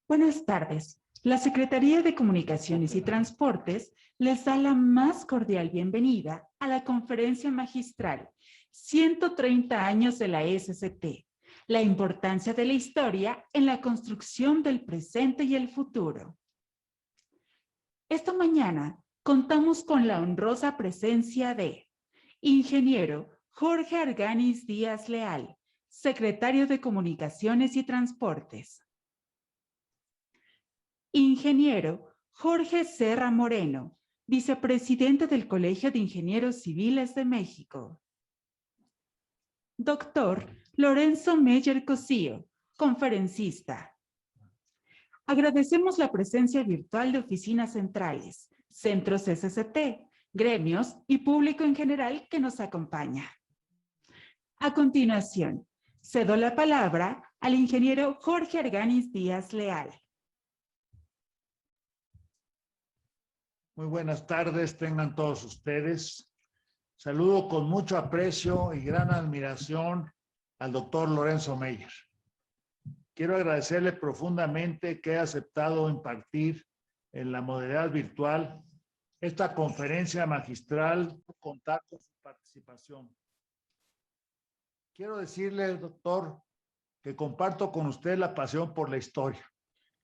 Buenas tardes. La Secretaría de Comunicaciones y Transportes les da la más cordial bienvenida a la conferencia magistral 130 años de la SCT, la importancia de la historia en la construcción del presente y el futuro. Esta mañana contamos con la honrosa presencia de Ingeniero Jorge Arganis Díaz Leal, Secretario de Comunicaciones y Transportes. Ingeniero Jorge Serra Moreno, Vicepresidente del Colegio de Ingenieros Civiles de México. Doctor Lorenzo Meyer Cosío, conferencista. Agradecemos la presencia virtual de oficinas centrales, centros SCT, gremios y público en general que nos acompaña. A continuación, cedo la palabra al ingeniero Jorge Arganis Díaz Leal. Muy buenas tardes, tengan todos ustedes. Saludo con mucho aprecio y gran admiración al doctor Lorenzo Meyer. Quiero agradecerle profundamente que haya aceptado impartir en la modalidad virtual esta conferencia magistral, contar con su participación. Quiero decirle, doctor, que comparto con usted la pasión por la historia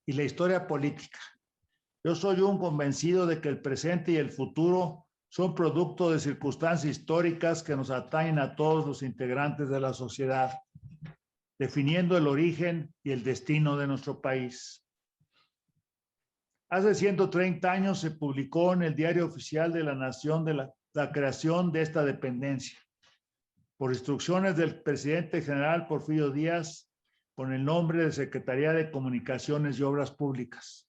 y la historia política. Yo soy un convencido de que el presente y el futuro son producto de circunstancias históricas que nos atañen a todos los integrantes de la sociedad, definiendo el origen y el destino de nuestro país. Hace 130 años se publicó en el Diario Oficial de la Nación la creación de esta dependencia, por instrucciones del presidente general Porfirio Díaz, con el nombre de Secretaría de Comunicaciones y Obras Públicas.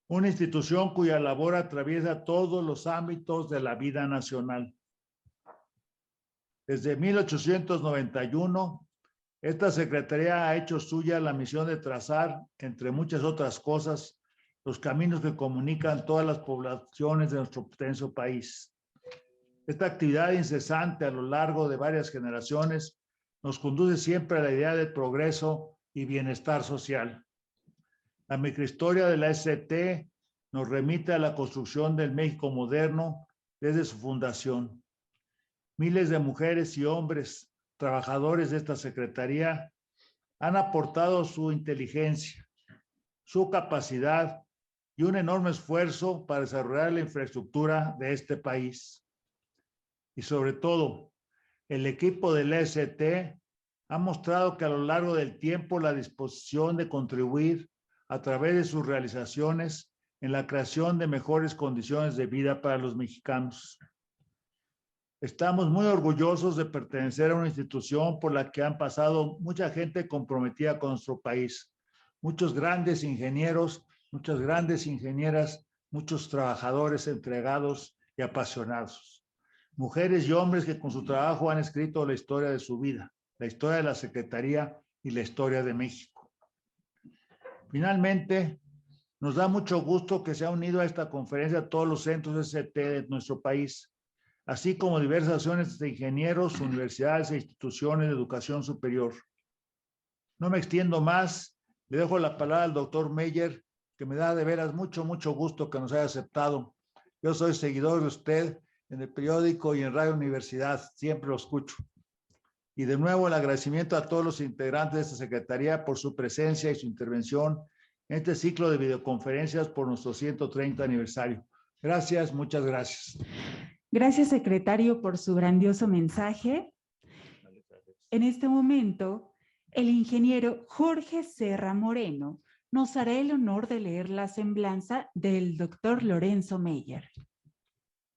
Una institución cuya labor atraviesa todos los ámbitos de la vida nacional. Desde 1891, esta Secretaría ha hecho suya la misión de trazar, entre muchas otras cosas, los caminos que comunican todas las poblaciones de nuestro extenso país. Esta actividad incesante a lo largo de varias generaciones nos conduce siempre a la idea de progreso y bienestar social. La microhistoria de la SCT nos remite a la construcción del México moderno desde su fundación. Miles de mujeres y hombres trabajadores de esta Secretaría han aportado su inteligencia, su capacidad y un enorme esfuerzo para desarrollar la infraestructura de este país. Y sobre todo, el equipo del SCT ha mostrado que a lo largo del tiempo la disposición de contribuir a través de sus realizaciones en la creación de mejores condiciones de vida para los mexicanos. Estamos muy orgullosos de pertenecer a una institución por la que han pasado mucha gente comprometida con nuestro país, muchos grandes ingenieros, muchas grandes ingenieras, muchos trabajadores entregados y apasionados, mujeres y hombres que con su trabajo han escrito la historia de su vida, la historia de la Secretaría y la historia de México. Finalmente, nos da mucho gusto que se ha unido a esta conferencia todos los centros SCT de nuestro país, así como diversas asociaciones de ingenieros, universidades e instituciones de educación superior. No me extiendo más, le dejo la palabra al doctor Meyer, que me da de veras mucho gusto que nos haya aceptado. Yo soy seguidor de usted en el periódico y en Radio Universidad, siempre lo escucho. Y de nuevo el agradecimiento a todos los integrantes de esta Secretaría por su presencia y su intervención en este ciclo de videoconferencias por nuestro 130 aniversario. Gracias, muchas gracias. Gracias, secretario, por su grandioso mensaje. En este momento, el ingeniero Jorge Serra Moreno nos hará el honor de leer la semblanza del doctor Lorenzo Meyer.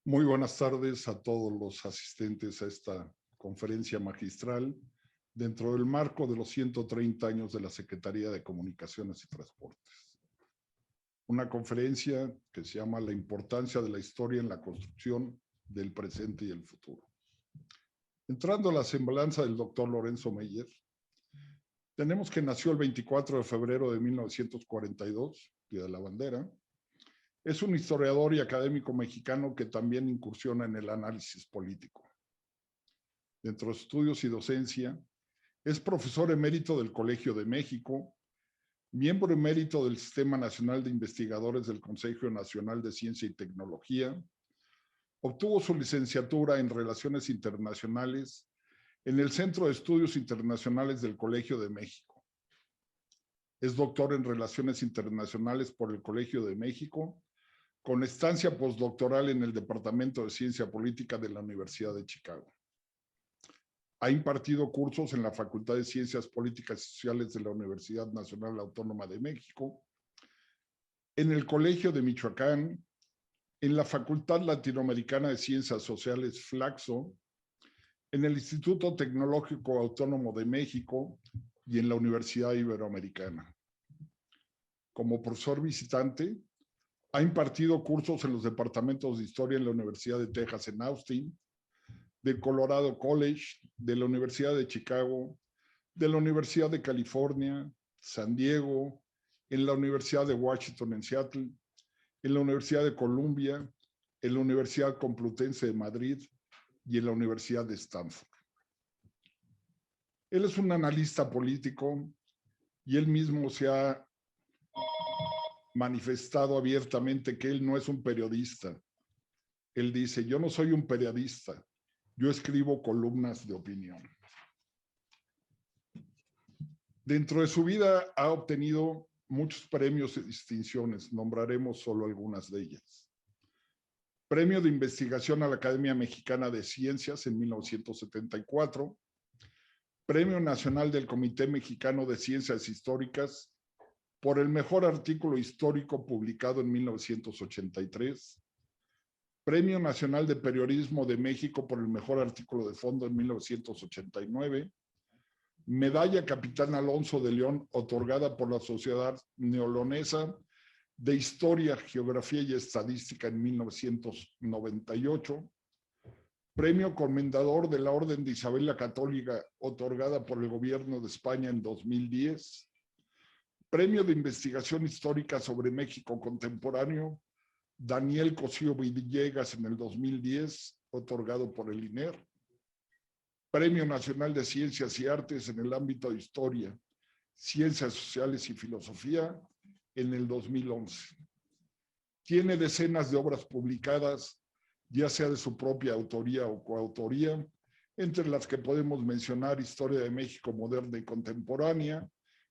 Muy buenas tardes a todos los asistentes a esta conferencia magistral dentro del marco de los 130 años de la Secretaría de Comunicaciones y Transportes. Una conferencia que se llama La importancia de la historia en la construcción del presente y el futuro. Entrando a la semblanza del doctor Lorenzo Meyer, tenemos que nació el 24 de febrero de 1942, Día de la Bandera. Es un historiador y académico mexicano que también incursiona en el análisis político. Dentro de estudios y docencia, es profesor emérito del Colegio de México, miembro emérito del Sistema Nacional de Investigadores del Consejo Nacional de Ciencia y Tecnología. Obtuvo su licenciatura en Relaciones Internacionales en el Centro de Estudios Internacionales del Colegio de México. Es doctor en Relaciones Internacionales por el Colegio de México, con estancia postdoctoral en el Departamento de Ciencia Política de la Universidad de Chicago. Ha impartido cursos en la Facultad de Ciencias Políticas y Sociales de la Universidad Nacional Autónoma de México, en el Colegio de Michoacán, en la Facultad Latinoamericana de Ciencias Sociales Flaxo, en el Instituto Tecnológico Autónomo de México y en la Universidad Iberoamericana. Como profesor visitante, ha impartido cursos en los departamentos de Historia en la Universidad de Texas en Austin, del Colorado College, de la Universidad de Chicago, de la Universidad de California, San Diego, en la Universidad de Washington en Seattle, en la Universidad de Columbia, en la Universidad Complutense de Madrid y en la Universidad de Stanford. Él es un analista político y él mismo se ha manifestado abiertamente que él no es un periodista. Él dice, yo no soy un periodista, yo escribo columnas de opinión. Dentro de su vida ha obtenido muchos premios y distinciones, nombraremos solo algunas de ellas. Premio de Investigación a la Academia Mexicana de Ciencias en 1974, Premio Nacional del Comité Mexicano de Ciencias Históricas por el mejor artículo histórico publicado en 1983, Premio Nacional de Periodismo de México por el mejor artículo de fondo en 1989, Medalla Capitán Alonso de León otorgada por la Sociedad Neolonesa de Historia, Geografía y Estadística en 1998, Premio Comendador de la Orden de Isabel la Católica otorgada por el Gobierno de España en 2010, Premio de Investigación Histórica sobre México Contemporáneo Daniel Cosío Villegas en el 2010, otorgado por el INER, Premio Nacional de Ciencias y Artes en el ámbito de Historia, Ciencias Sociales y Filosofía en el 2011. Tiene decenas de obras publicadas, ya sea de su propia autoría o coautoría, entre las que podemos mencionar Historia de México Moderna y Contemporánea,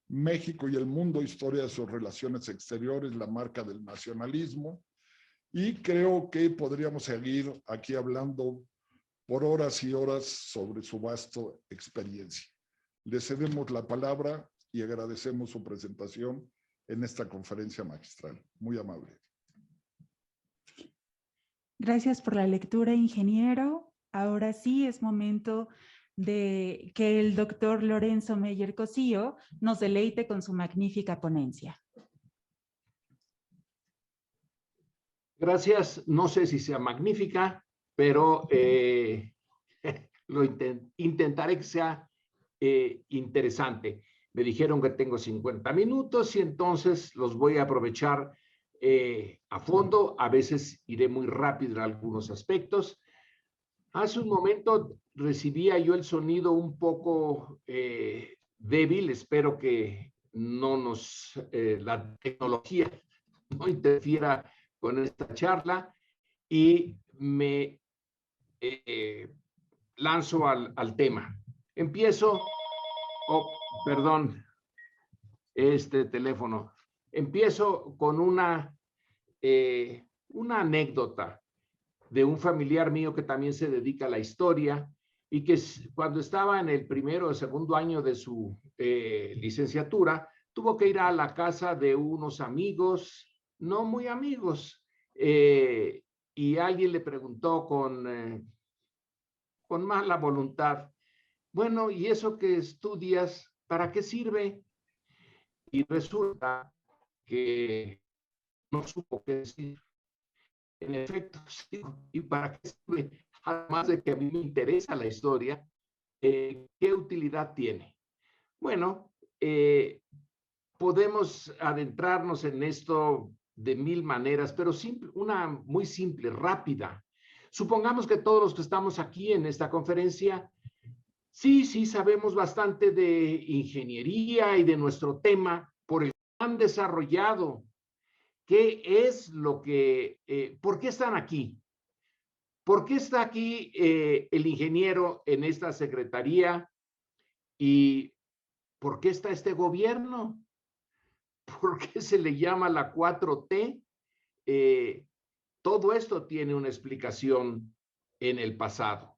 México y el Mundo, Historia de sus Relaciones Exteriores, la marca del nacionalismo, y creo que podríamos seguir aquí hablando por horas y horas sobre su vasta experiencia. Le cedemos la palabra y agradecemos su presentación en esta conferencia magistral. Muy amable. Gracias por la lectura, ingeniero. Ahora sí es momento de que el doctor Lorenzo Meyer Cosío nos deleite con su magnífica ponencia. Gracias. No sé si sea magnífica, pero intentaré que sea interesante. Me dijeron que tengo 50 minutos y entonces los voy a aprovechar a fondo. A veces iré muy rápido en algunos aspectos. Hace un momento recibía yo el sonido un poco débil. Espero que no la tecnología no interfiera con esta charla y me lanzo al tema. Empiezo, perdón, este teléfono. Empiezo con una anécdota de un familiar mío que también se dedica a la historia y que cuando estaba en el primero o segundo año de su licenciatura, tuvo que ir a la casa de unos amigos, no muy amigos, y alguien le preguntó con mala voluntad, bueno, ¿y eso que estudias, para qué sirve? Y resulta que no supo qué decir. En efecto, sí, ¿y para qué sirve? Además de que a mí me interesa la historia, ¿qué utilidad tiene? Bueno, podemos adentrarnos en esto de mil maneras, pero una muy simple, rápida. Supongamos que todos los que estamos aquí en esta conferencia, sí sabemos bastante de ingeniería y de nuestro tema, por el han desarrollado? ¿Qué es lo que, por qué están aquí? ¿Por qué está aquí el ingeniero en esta secretaría? ¿Y por qué está este gobierno? ¿Por qué se le llama la 4T? Todo esto tiene una explicación en el pasado.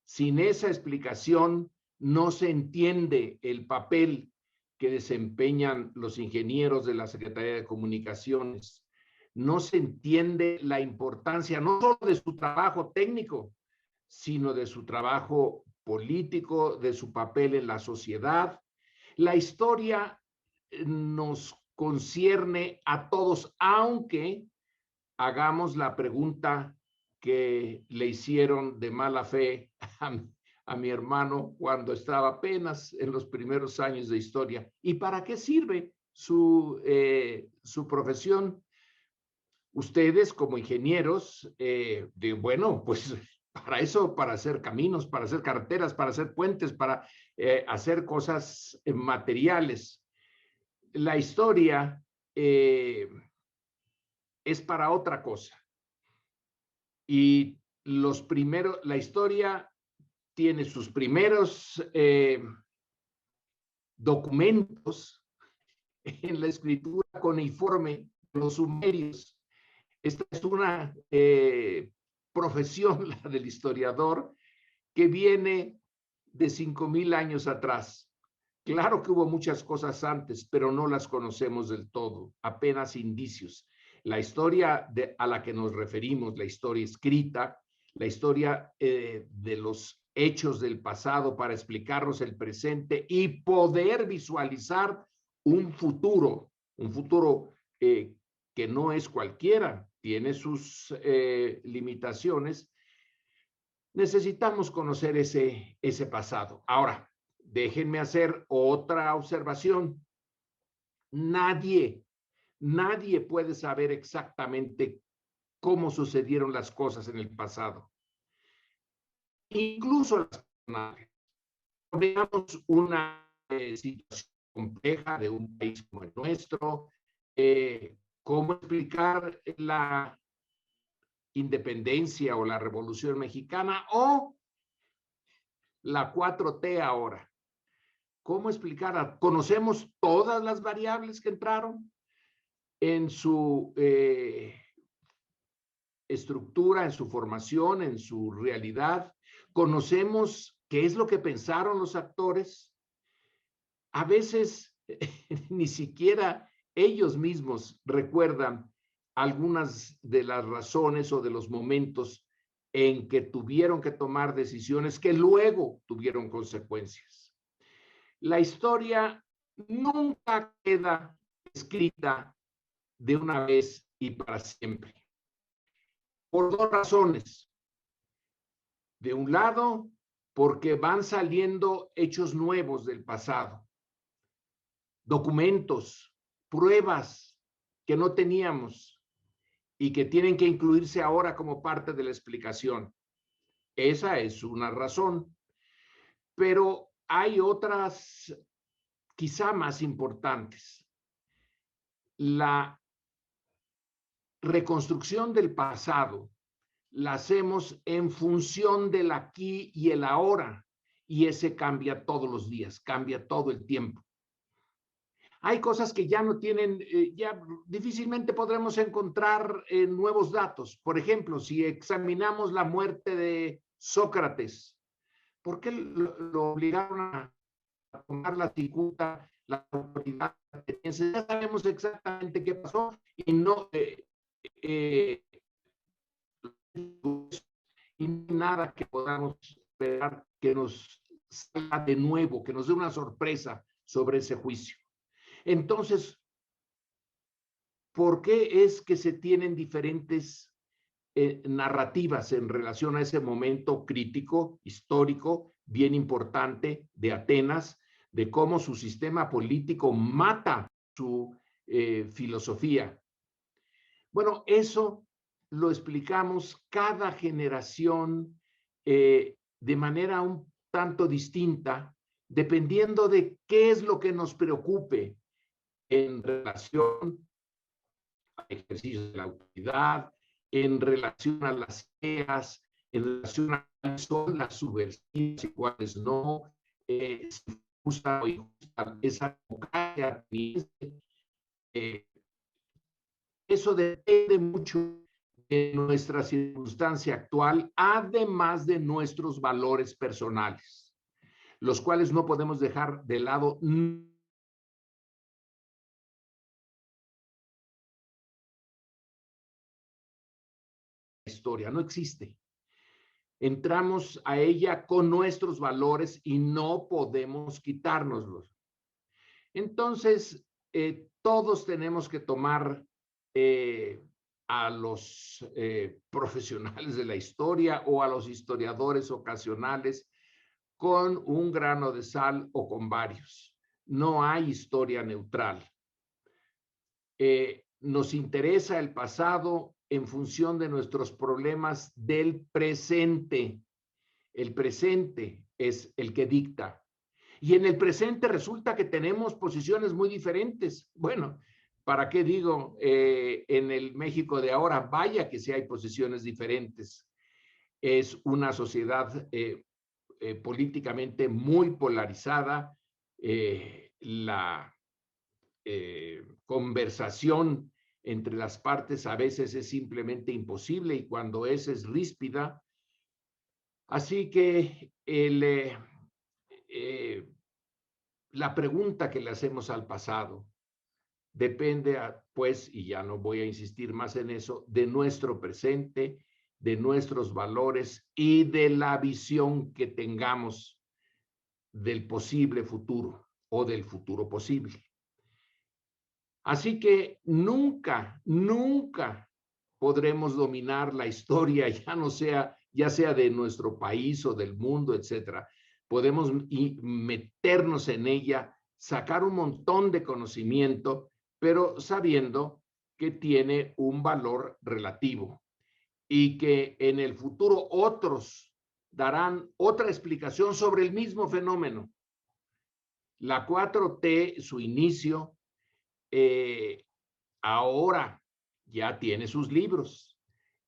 Sin esa explicación no se entiende el papel que desempeñan los ingenieros de la Secretaría de Comunicaciones. No se entiende la importancia no solo de su trabajo técnico, sino de su trabajo político, de su papel en la sociedad. La historia nos concierne a todos, aunque hagamos la pregunta que le hicieron de mala fe a mi hermano cuando estaba apenas en los primeros años de historia. ¿Y para qué sirve su profesión? Ustedes como ingenieros, bueno, pues para eso, para hacer caminos, para hacer carreteras, para hacer puentes, para hacer cosas materiales. La historia es para otra cosa. Y la historia tiene sus primeros documentos en la escritura cuneiforme, los sumerios. Esta es una profesión, la del historiador, que viene de 5,000 años atrás. Claro que hubo muchas cosas antes, pero no las conocemos del todo, apenas indicios. La historia a la que nos referimos, la historia escrita, la historia de los hechos del pasado para explicarnos el presente y poder visualizar un futuro que no es cualquiera, tiene sus limitaciones. Necesitamos conocer ese pasado. Ahora, déjenme hacer otra observación. Nadie puede saber exactamente cómo sucedieron las cosas en el pasado. Incluso las personas. Veamos una situación compleja de un país como el nuestro. ¿Cómo explicar la independencia o la Revolución Mexicana o la 4T ahora? ¿Cómo explicar? ¿Conocemos todas las variables que entraron en su estructura, en su formación, en su realidad? ¿Conocemos qué es lo que pensaron los actores? A veces ni siquiera ellos mismos recuerdan algunas de las razones o de los momentos en que tuvieron que tomar decisiones que luego tuvieron consecuencias. La historia nunca queda escrita de una vez y para siempre. Por dos razones. De un lado, porque van saliendo hechos nuevos del pasado, documentos, pruebas que no teníamos y que tienen que incluirse ahora como parte de la explicación. Esa es una razón. Pero hay otras quizá más importantes. La reconstrucción del pasado la hacemos en función del aquí y el ahora, y ese cambia todos los días, cambia todo el tiempo. Hay cosas que ya no tienen, ya difícilmente podremos encontrar nuevos datos. Por ejemplo, si examinamos la muerte de Sócrates, ¿por qué lo obligaron a tomar la cicuta, la autoridad ateniense? Ya sabemos exactamente qué pasó y no y nada que podamos esperar que nos salga de nuevo, que nos dé una sorpresa sobre ese juicio. Entonces, ¿por qué es que se tienen diferentes narrativas en relación a ese momento crítico, histórico, bien importante de Atenas, de cómo su sistema político mata su filosofía? Bueno, eso lo explicamos cada generación de manera un tanto distinta, dependiendo de qué es lo que nos preocupe, en relación al ejercicio de la autoridad, en relación a las ideas, en relación a cuáles son las subversivas y cuáles no, si justa o injusta esa democracia. Eso depende mucho de nuestra circunstancia actual, además de nuestros valores personales, los cuales no podemos dejar de lado. Historia no existe. Entramos a ella con nuestros valores y no podemos quitárnoslos. Entonces, todos tenemos que tomar a los profesionales de la historia o a los historiadores ocasionales con un grano de sal o con varios. No hay historia neutral. Nos interesa el pasado en función de nuestros problemas del presente. El presente es el que dicta. Y en el presente resulta que tenemos posiciones muy diferentes. Bueno, ¿para qué digo en el México de ahora? Vaya que sí hay posiciones diferentes. Es una sociedad políticamente muy polarizada. La conversación entre las partes a veces es simplemente imposible y cuando es ríspida. Así que la pregunta que le hacemos al pasado depende, pues, y ya no voy a insistir más en eso, de nuestro presente, de nuestros valores y de la visión que tengamos del posible futuro o del futuro posible. Así que nunca, nunca podremos dominar la historia, ya sea de nuestro país o del mundo, etcétera. Podemos meternos en ella, sacar un montón de conocimiento, pero sabiendo que tiene un valor relativo y que en el futuro otros darán otra explicación sobre el mismo fenómeno. La 4T, su inicio, ahora ya tiene sus libros,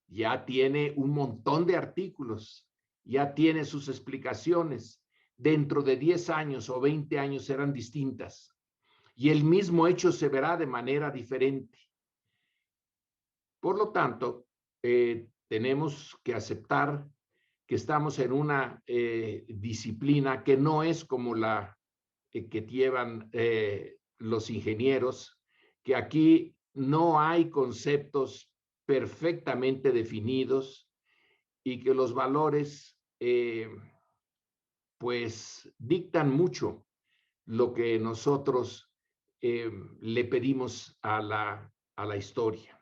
ya tiene un montón de artículos, ya tiene sus explicaciones. Dentro de 10 años o 20 años serán distintas y el mismo hecho se verá de manera diferente. Por lo tanto, tenemos que aceptar que estamos en una disciplina que no es como la que llevan los ingenieros, que aquí no hay conceptos perfectamente definidos y que los valores pues dictan mucho lo que nosotros le pedimos a la historia.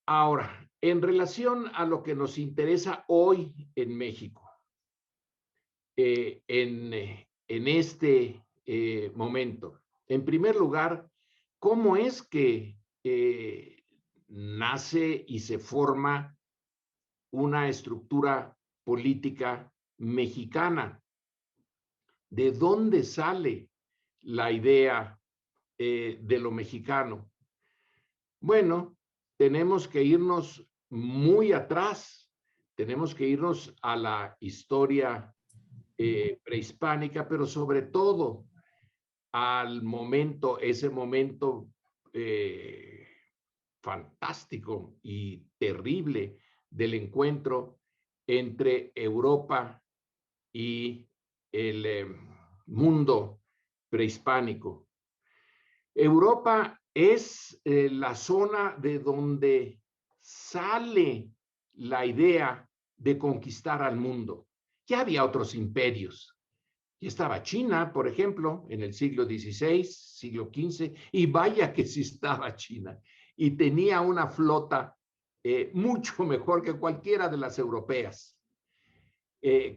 Ahora, en relación a lo que nos interesa hoy en México, en este momento, en primer lugar, ¿cómo es que nace y se forma una estructura política mexicana? ¿De dónde sale la idea de lo mexicano? Bueno, tenemos que irnos muy atrás, tenemos que irnos a la historia prehispánica, pero sobre todo al momento, ese momento fantástico y terrible del encuentro entre Europa y el mundo prehispánico. Europa es la zona de donde sale la idea de conquistar al mundo. Ya había otros imperios. Y estaba China, por ejemplo, en el siglo XVI, siglo XV, y vaya que sí estaba China. Y tenía una flota mucho mejor que cualquiera de las europeas,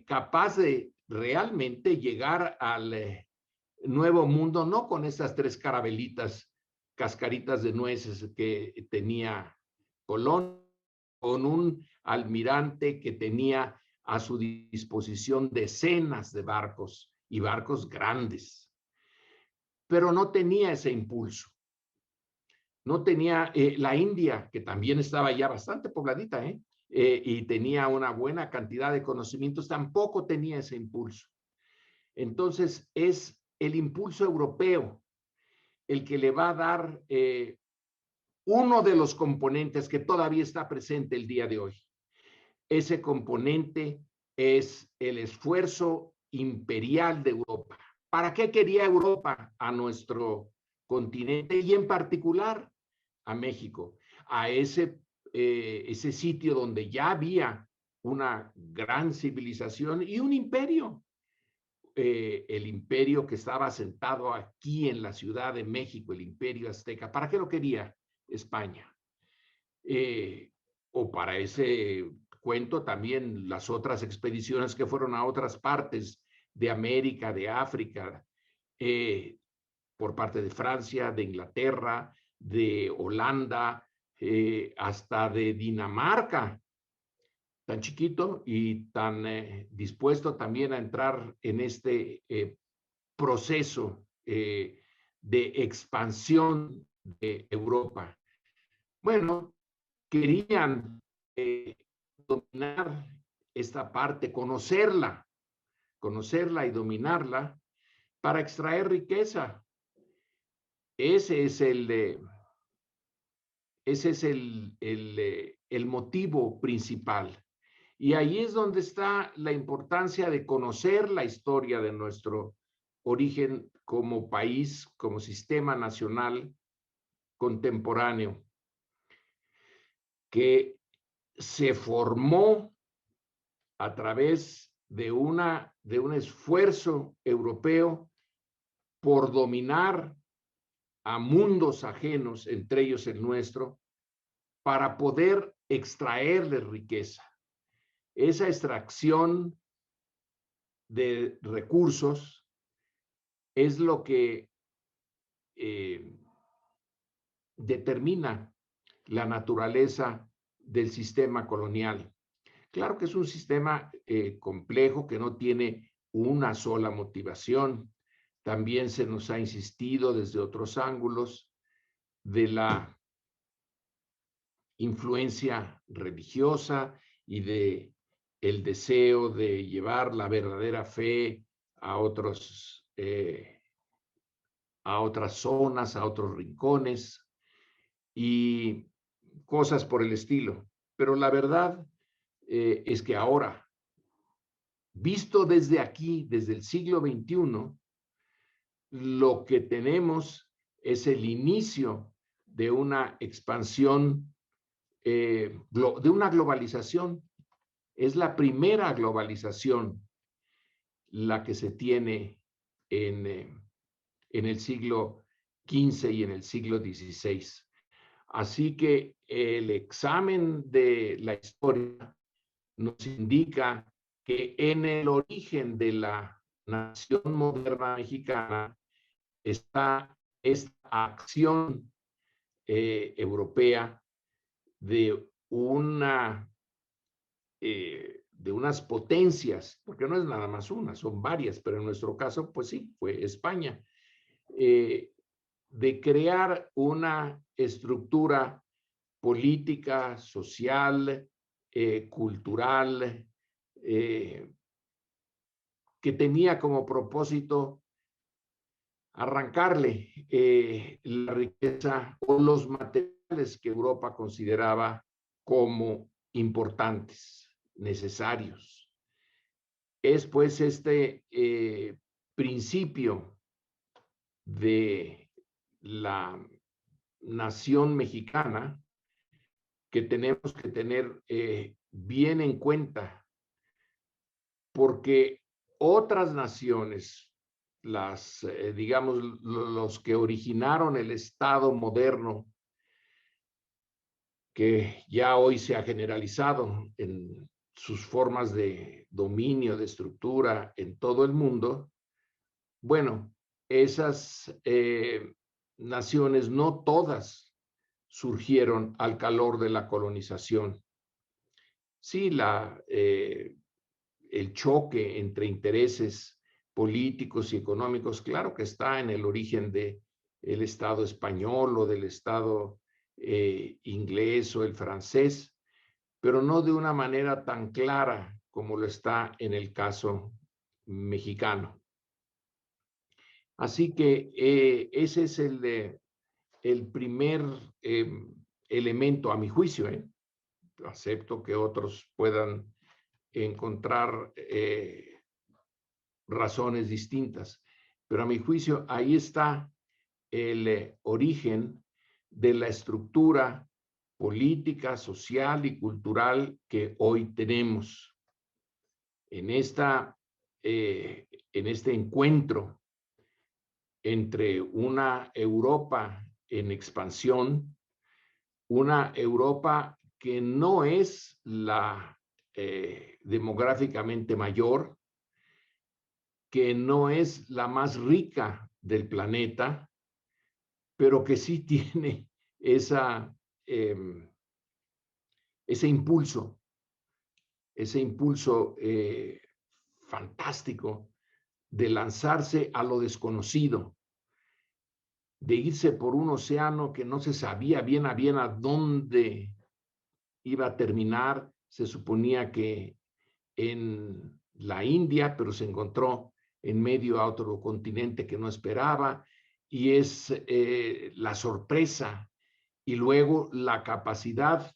capaz de realmente llegar al nuevo mundo, no con esas 3 carabelitas, cascaritas de nueces que tenía Colón, con un almirante que tenía a su disposición decenas de barcos y barcos grandes. pero no tenía ese impulso. No tenía la India, que también estaba ya bastante pobladita, y tenía una buena cantidad de conocimientos, tampoco tenía ese impulso. Entonces, es el impulso europeo el que le va a dar uno de los componentes que todavía está presente el día de hoy. Ese componente es el esfuerzo imperial de Europa. ¿Para qué quería Europa a nuestro continente y en particular a México? A ese sitio donde ya había una gran civilización y un imperio. El imperio que estaba asentado aquí en la Ciudad de México, el imperio azteca. ¿Para qué lo quería España? O para ese cuento también las otras expediciones que fueron a otras partes de América, de África, por parte de Francia, de Inglaterra, de Holanda, hasta de Dinamarca, tan chiquito y tan dispuesto también a entrar en este proceso de expansión de Europa. Bueno, querían dominar esta parte, conocerla y dominarla para extraer riqueza. Ese es el motivo principal. Y ahí es donde está la importancia de conocer la historia de nuestro origen como país, como sistema nacional contemporáneo, que se formó a través de un esfuerzo europeo por dominar a mundos ajenos, entre ellos el nuestro, para poder extraerle riqueza. Esa extracción de recursos es lo que determina la naturaleza del sistema colonial. Claro que es un sistema complejo que no tiene una sola motivación. También se nos ha insistido desde otros ángulos de la influencia religiosa y de el deseo de llevar la verdadera fe a otras zonas, a otros rincones y cosas por el estilo. Pero la verdad es que ahora, visto desde aquí, desde el siglo XXI, lo que tenemos es el inicio de una expansión, de una globalización. Es la primera globalización la que se tiene en el siglo XV y en el siglo XVI. Así que el examen de la historia nos indica que en el origen de la nación moderna mexicana está esta acción europea de unas potencias, porque no es nada más una, son varias, pero en nuestro caso, pues sí, fue España, de crear una estructura política, social, cultural, que tenía como propósito arrancarle la riqueza o los materiales que Europa consideraba como importantes, necesarios. Es pues este principio de la nación mexicana que tenemos que tener bien en cuenta, porque otras naciones, digamos, los que originaron el Estado moderno, que ya hoy se ha generalizado en sus formas de dominio, de estructura en todo el mundo, bueno, esas naciones no todas surgieron al calor de la colonización. Sí, el choque entre intereses políticos y económicos, claro que está en el origen del Estado español o del Estado inglés o el francés, pero no de una manera tan clara como lo está en el caso mexicano. Así que ese es el primer elemento, a mi juicio. Acepto que otros puedan encontrar razones distintas, pero a mi juicio ahí está el origen de la estructura política, social y cultural que hoy tenemos. En este encuentro entre una Europa en expansión, una Europa que no es la demográficamente mayor, que no es la más rica del planeta, pero que sí tiene ese impulso fantástico de lanzarse a lo desconocido, de irse por un océano que no se sabía bien a dónde iba a terminar. Se suponía que en la India, pero se encontró en medio a otro continente que no esperaba, y es la sorpresa y luego la capacidad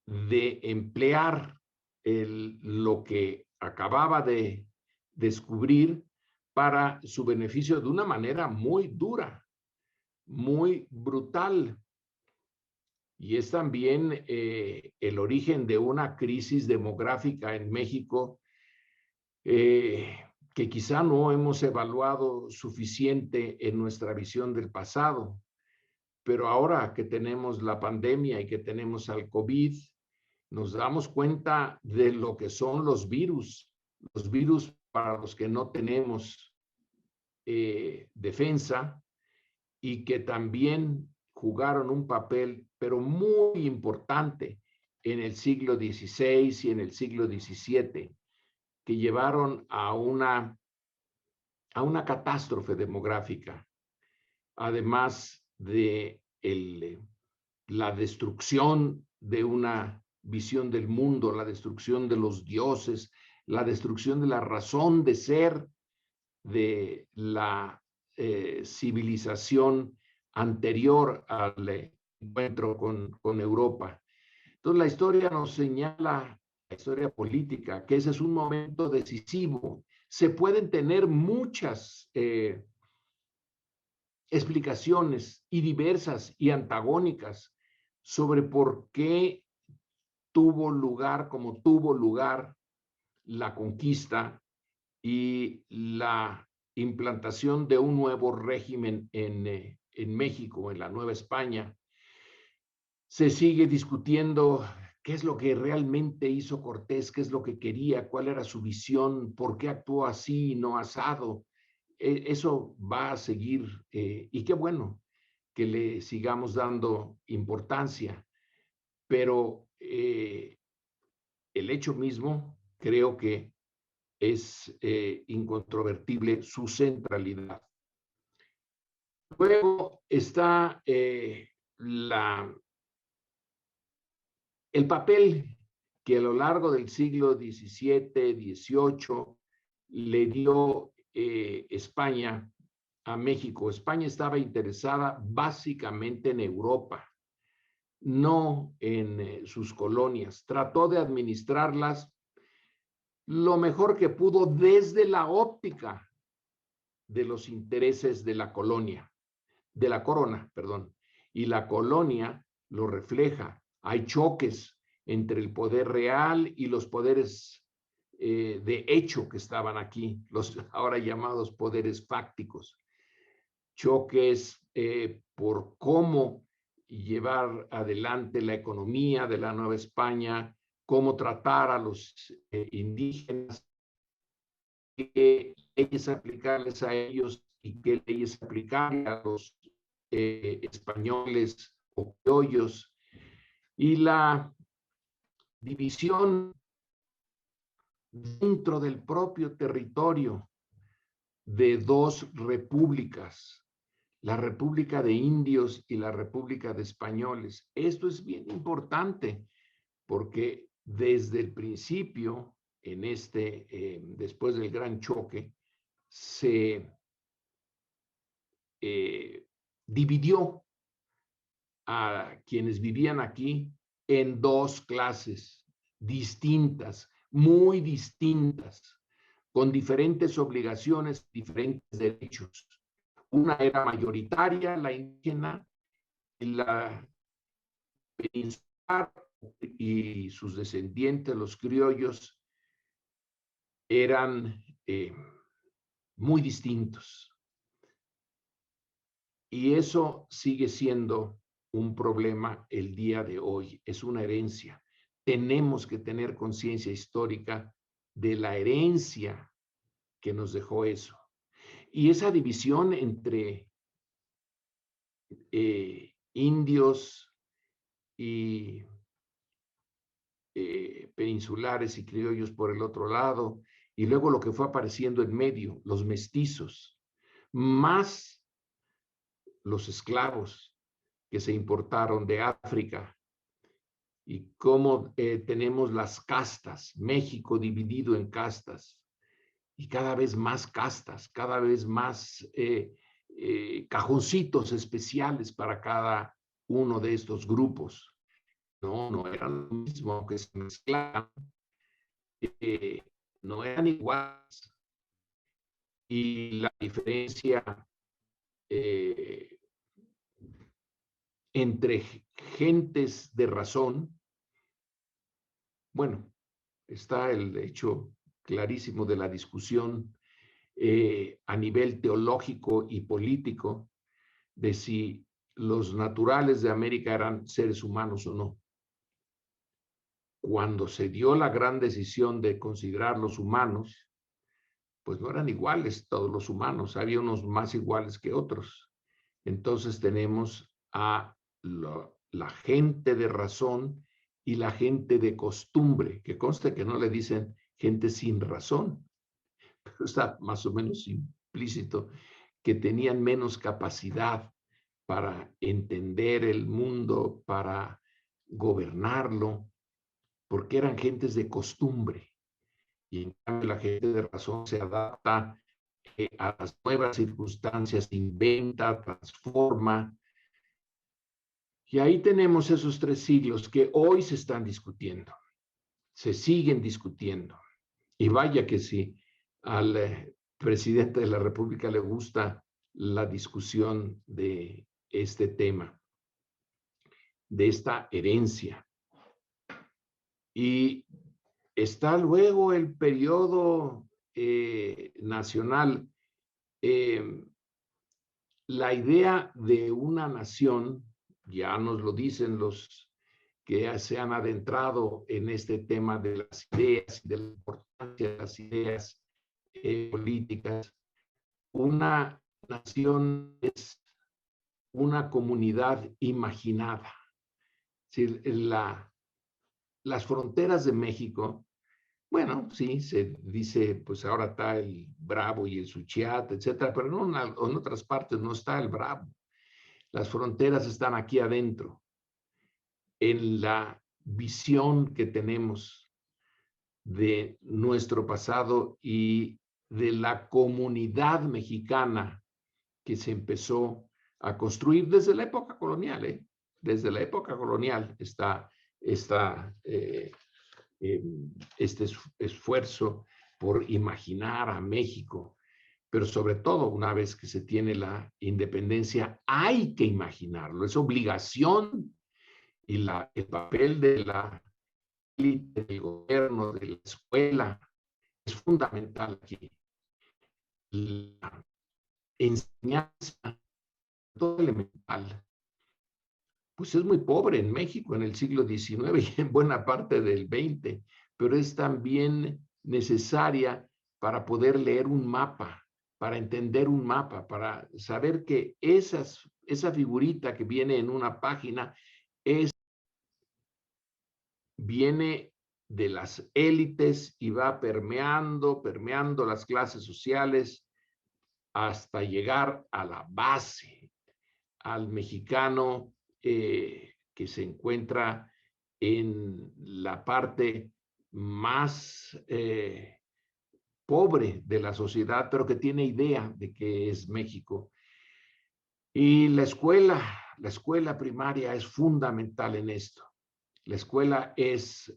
de emplear lo que acababa de descubrir para su beneficio de una manera muy dura, muy brutal. Y es también el origen de una crisis demográfica en México que quizá no hemos evaluado suficiente en nuestra visión del pasado. Pero ahora que tenemos la pandemia y que tenemos al COVID, nos damos cuenta de lo que son los virus para los que no tenemos defensa, y que también jugaron un papel, pero muy importante, en el siglo XVI y en el siglo XVII, que llevaron a una catástrofe demográfica, además de la destrucción de una visión del mundo, la destrucción de los dioses, la destrucción de la razón de ser de la civilización anterior al encuentro con Europa. Entonces la historia nos señala, la historia política, que ese es un momento decisivo. Se pueden tener muchas explicaciones, y diversas y antagónicas, sobre por qué tuvo lugar como tuvo lugar la conquista y la implantación de un nuevo régimen en México, en la Nueva España. Se sigue discutiendo qué es lo que realmente hizo Cortés, qué es lo que quería, cuál era su visión, por qué actuó así y no asado. Eso va a seguir, y qué bueno que le sigamos dando importancia, pero el hecho mismo creo que es incontrovertible su centralidad. Luego está el papel que a lo largo del siglo XVII, XVIII le dio España a México. España estaba interesada básicamente en Europa, no en sus colonias. Trató de administrarlas lo mejor que pudo desde la óptica de los intereses de la colonia, de la corona, perdón. Y la colonia lo refleja. Hay choques entre el poder real y los poderes de hecho que estaban aquí, los ahora llamados poderes fácticos. Choques por cómo llevar adelante la economía de la Nueva España, cómo tratar a los indígenas, qué leyes aplicarles a ellos y qué leyes aplicarle a los españoles o criollos, y la división dentro del propio territorio de dos repúblicas, la República de Indios y la República de Españoles. Esto es bien importante porque desde el principio, después del gran choque, se dividió a quienes vivían aquí en dos clases distintas, muy distintas, con diferentes obligaciones, diferentes derechos. Una era mayoritaria, la indígena, y la peninsular y sus descendientes, los criollos, eran muy distintos. Y eso sigue siendo un problema el día de hoy, es una herencia. Tenemos que tener conciencia histórica de la herencia que nos dejó eso. Y esa división entre indios y peninsulares y criollos por el otro lado, y luego lo que fue apareciendo en medio, los mestizos, más los esclavos que se importaron de África, y cómo tenemos las castas, México dividido en castas, y cada vez más castas, cada vez más cajoncitos especiales para cada uno de estos grupos. No eran lo mismo, aunque se mezclaban, no eran iguales. Y la diferencia entre gentes de razón, bueno, está el hecho clarísimo de la discusión a nivel teológico y político de si los naturales de América eran seres humanos o no. Cuando se dio la gran decisión de considerarlos humanos, pues no eran iguales todos los humanos, había unos más iguales que otros. Entonces tenemos a la gente de razón y la gente de costumbre, que conste que no le dicen gente sin razón, pero está más o menos implícito, que tenían menos capacidad para entender el mundo, para gobernarlo, porque eran gentes de costumbre. Y en cambio la gente de razón se adapta a las nuevas circunstancias, inventa, transforma. Y ahí tenemos esos 3 siglos que hoy se están discutiendo, se siguen discutiendo. Y vaya que si al presidente de la República le gusta la discusión de este tema, de esta herencia. Y está luego el periodo nacional. La idea de una nación, ya nos lo dicen los que se han adentrado en este tema de las ideas y de la importancia de las ideas políticas. Una nación es una comunidad imaginada. Es decir, las fronteras de México, bueno, sí, se dice, pues ahora está el Bravo y el Suchiate, etcétera, pero no, en otras partes no está el Bravo. Las fronteras están aquí adentro, en la visión que tenemos de nuestro pasado y de la comunidad mexicana que se empezó a construir desde la época colonial, ¿eh? Desde la época colonial está este esfuerzo por imaginar a México, pero sobre todo una vez que se tiene la independencia hay que imaginarlo, es obligación, y el papel de la élite, del gobierno, de la escuela es fundamental aquí. La enseñanza, todo elemental, pues es muy pobre en México en el siglo XIX y en buena parte del XX, pero es también necesaria para poder leer un mapa, para entender un mapa, para saber que esa figurita que viene en una página viene de las élites y va permeando las clases sociales hasta llegar a la base, al mexicano que se encuentra en la parte más pobre de la sociedad, pero que tiene idea de qué es México. Y la escuela primaria es fundamental en esto. La escuela es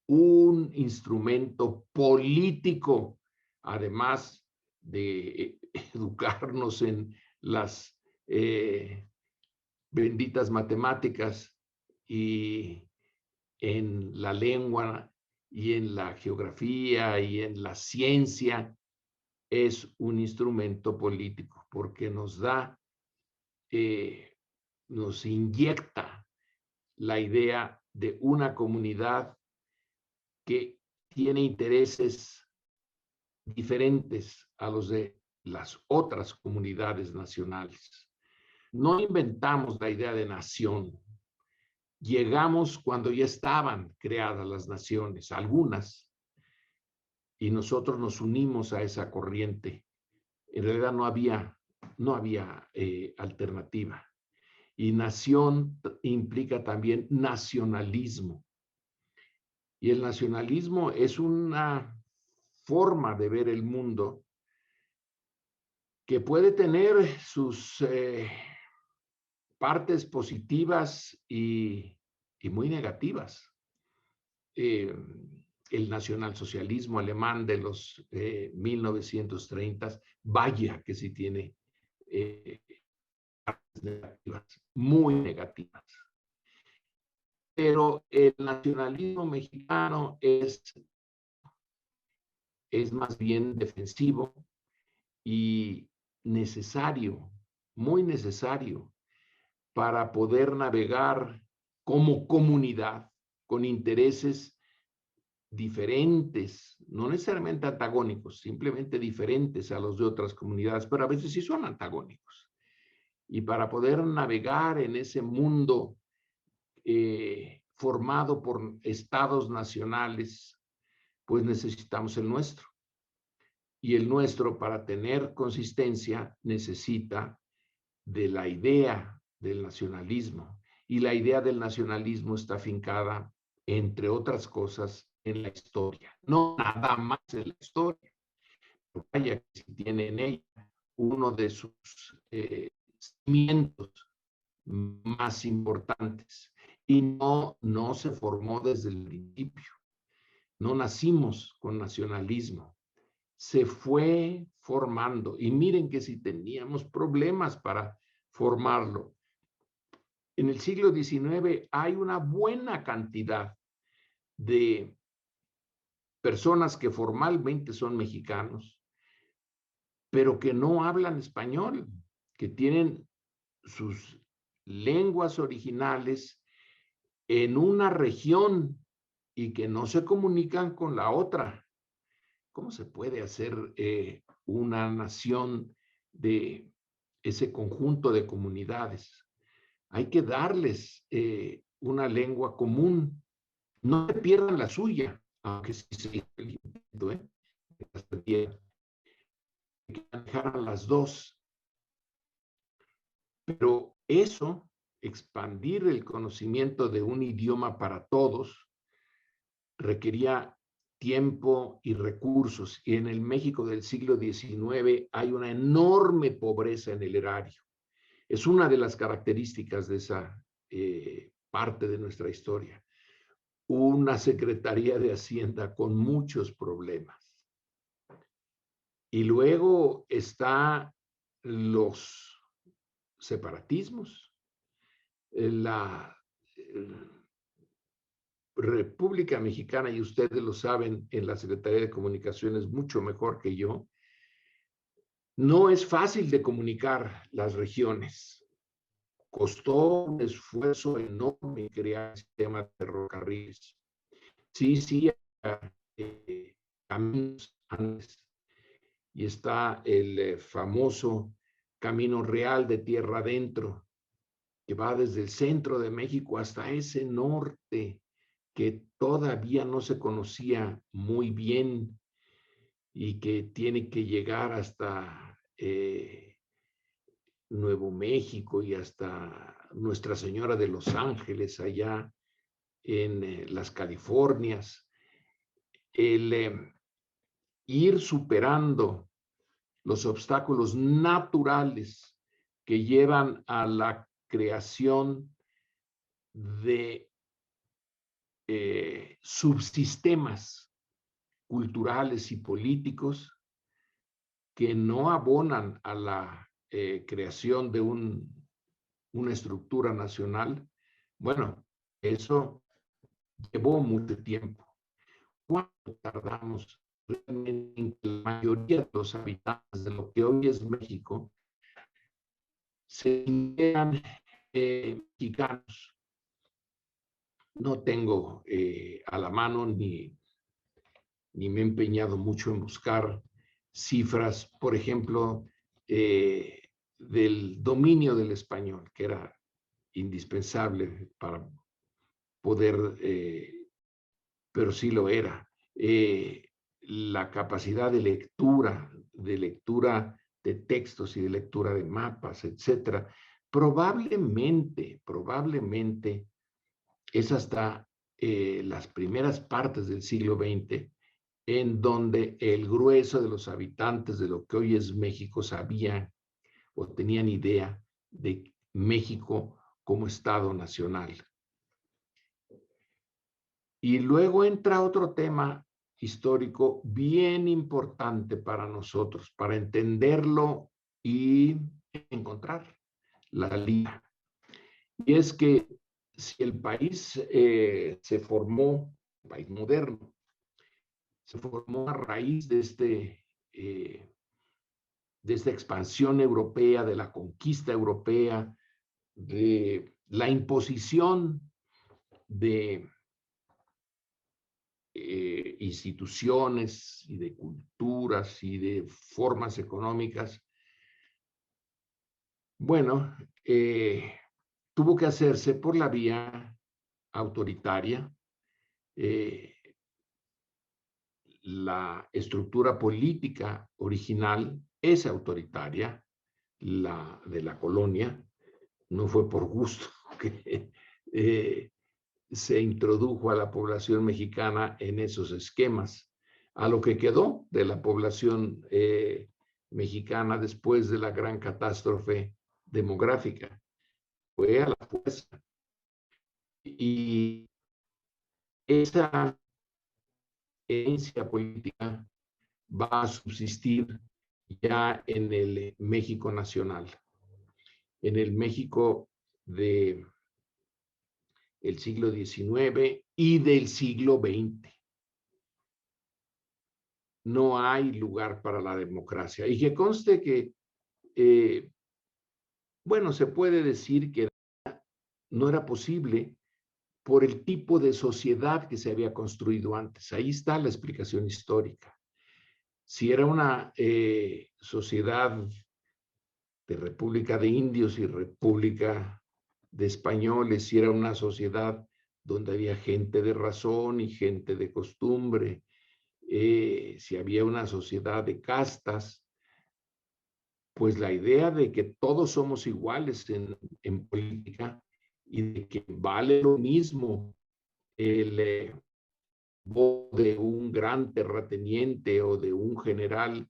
un instrumento político, además de educarnos en las benditas matemáticas y en la lengua y en la geografía y en la ciencia. Es un instrumento político porque nos da, nos inyecta la idea de una comunidad que tiene intereses diferentes a los de las otras comunidades nacionales. No inventamos la idea de nación. Llegamos cuando ya estaban creadas las naciones, algunas, y nosotros nos unimos a esa corriente. En realidad no había alternativa. Y nación implica también nacionalismo. Y el nacionalismo es una forma de ver el mundo que puede tener sus partes positivas y muy negativas. El nacionalsocialismo alemán de los 1930, vaya que sí tiene partes negativas, muy negativas. Pero el nacionalismo mexicano es más bien defensivo y necesario, muy necesario, para poder navegar como comunidad con intereses diferentes, no necesariamente antagónicos, simplemente diferentes a los de otras comunidades, pero a veces sí son antagónicos. Y para poder navegar en ese mundo formado por estados nacionales, pues necesitamos el nuestro. Y el nuestro, para tener consistencia, necesita de la idea del nacionalismo. Y la idea del nacionalismo está afincada, entre otras cosas, en la historia. No nada más en la historia. Pero vaya que si tiene en ella uno de sus cimientos más importantes. Y no se formó desde el principio. No nacimos con nacionalismo. Se fue formando. Y miren que si teníamos problemas para formarlo. En el siglo XIX hay una buena cantidad de personas que formalmente son mexicanos, pero que no hablan español, que tienen sus lenguas originales en una región y que no se comunican con la otra. ¿Cómo se puede hacer una nación de ese conjunto de comunidades? Hay que darles una lengua común. No se pierdan la suya, aunque sí se hizo el intento, hay que manejar a las dos. Pero eso, expandir el conocimiento de un idioma para todos, requería tiempo y recursos. Y en el México del siglo XIX hay una enorme pobreza en el erario. Es una de las características de esa parte de nuestra historia. Una Secretaría de Hacienda con muchos problemas. Y luego está los separatismos. La República Mexicana, y ustedes lo saben en la Secretaría de Comunicaciones mucho mejor que yo, no es fácil de comunicar las regiones. Costó un esfuerzo enorme crear el sistema de ferrocarriles. Sí, caminos antes. Y está el famoso Camino Real de Tierra Adentro, que va desde el centro de México hasta ese norte que todavía no se conocía muy bien y que tiene que llegar hasta Nuevo México y hasta Nuestra Señora de los Ángeles, allá en las Californias, el ir superando los obstáculos naturales que llevan a la creación de subsistemas culturales y políticos que no abonan a la creación de una estructura nacional. Bueno, eso llevó mucho tiempo. ¿Cuánto tardamos realmente en que la mayoría de los habitantes de lo que hoy es México se sintieran mexicanos? No tengo a la mano ni me he empeñado mucho en buscar cifras, por ejemplo, del dominio del español, que era indispensable para poder, pero sí lo era. La capacidad de lectura de textos y de lectura de mapas, etcétera. Probablemente es hasta las primeras partes del siglo XX en donde el grueso de los habitantes de lo que hoy es México sabían o tenían idea de México como Estado nacional. Y luego entra otro tema histórico bien importante para nosotros, para entenderlo y encontrar la salida. Y es que si el país se formó, el país moderno, se formó a raíz de esta expansión europea, de la conquista europea, de la imposición de instituciones y de culturas y de formas económicas. Bueno, tuvo que hacerse por la vía autoritaria. La estructura política original es autoritaria, la de la colonia. No fue por gusto que se introdujo a la población mexicana en esos esquemas. A lo que quedó de la población mexicana después de la gran catástrofe demográfica fue a la fuerza. Y esa herencia política va a subsistir ya en el México nacional, en el México del siglo XIX y del siglo XX. No hay lugar para la democracia. Y que conste que, bueno, se puede decir que no era posible por el tipo de sociedad que se había construido antes. Ahí está la explicación histórica. Si era una sociedad de República de Indios y República de Españoles, si era una sociedad donde había gente de razón y gente de costumbre, si había una sociedad de castas, pues la idea de que todos somos iguales en política y de que vale lo mismo el voto de un gran terrateniente o de un general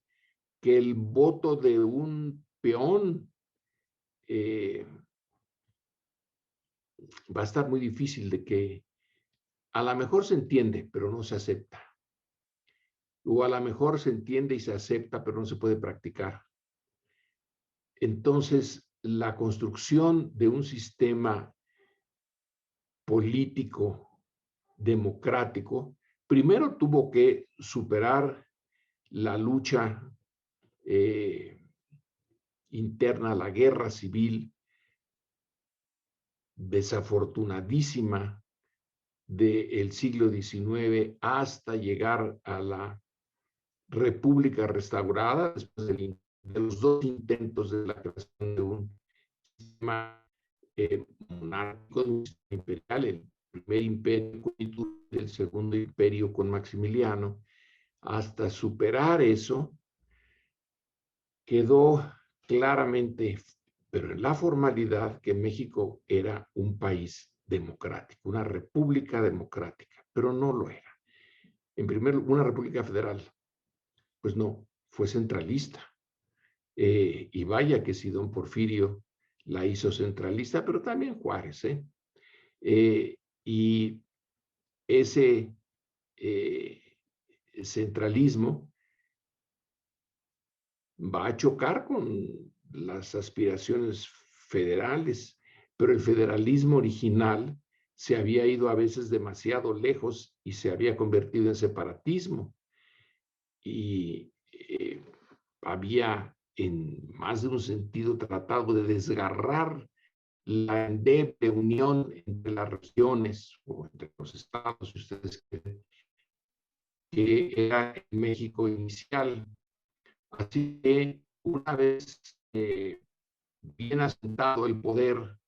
que el voto de un peón, va a estar muy difícil de que, a lo mejor se entiende, pero no se acepta. O a lo mejor se entiende y se acepta, pero no se puede practicar. Entonces, la construcción de un sistema político democrático, primero tuvo que superar la lucha interna, la guerra civil desafortunadísima del siglo XIX hasta llegar a la República restaurada, después de los dos intentos de la creación de un sistema monárquico, de un sistema imperial, el primer imperio con Iturbide, el segundo imperio con Maximiliano, hasta superar eso, quedó claramente, pero en la formalidad, que México era un país democrático, una república democrática, pero no lo era. En primer lugar, una república federal, pues no, fue centralista. Y vaya que si don Porfirio la hizo centralista, pero también Juárez, y ese centralismo va a chocar con las aspiraciones federales, pero el federalismo original se había ido a veces demasiado lejos y se había convertido en separatismo. Y había en más de un sentido tratado de desgarrar la endeble unión entre las regiones o entre los estados, si ustedes quieren, que era el México inicial. Así que una vez bien asentado el poder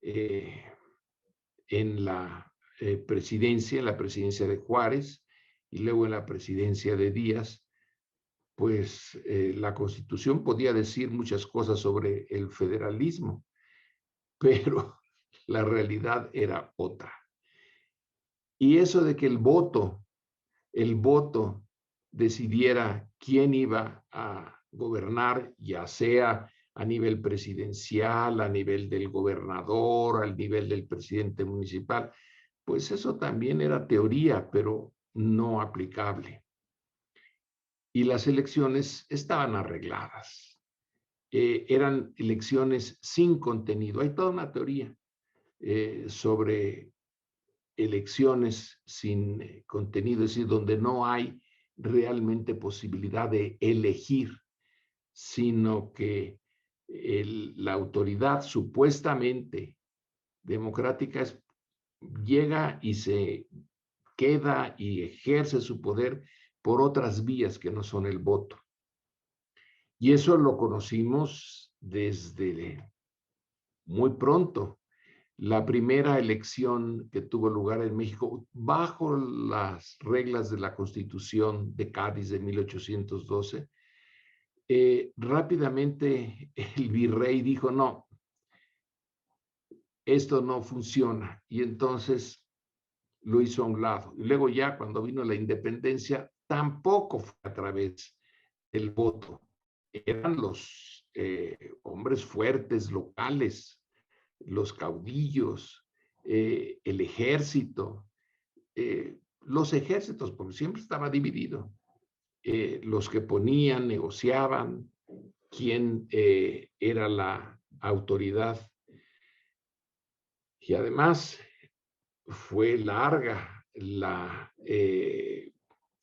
en la presidencia de Juárez y luego en la presidencia de Díaz, pues la Constitución podía decir muchas cosas sobre el federalismo, pero la realidad era otra. Y eso de que el voto decidiera quién iba a gobernar, ya sea a nivel presidencial, a nivel del gobernador, al nivel del presidente municipal, pues eso también era teoría, pero no aplicable. Y las elecciones estaban arregladas. Eran elecciones sin contenido. Hay toda una teoría sobre elecciones sin contenido, es decir, donde no hay realmente posibilidad de elegir, sino que la autoridad supuestamente democrática llega y se queda y ejerce su poder por otras vías que no son el voto. Y eso lo conocimos desde muy pronto. La primera elección que tuvo lugar en México bajo las reglas de la Constitución de Cádiz de 1812, rápidamente el virrey dijo, no, esto no funciona. Y entonces lo hizo a un lado. Y luego ya cuando vino la independencia, tampoco fue a través del voto. Eran los hombres fuertes locales, los caudillos, el ejército, los ejércitos, porque siempre estaba dividido, los que ponían, negociaban, quién era la autoridad. Y además fue larga la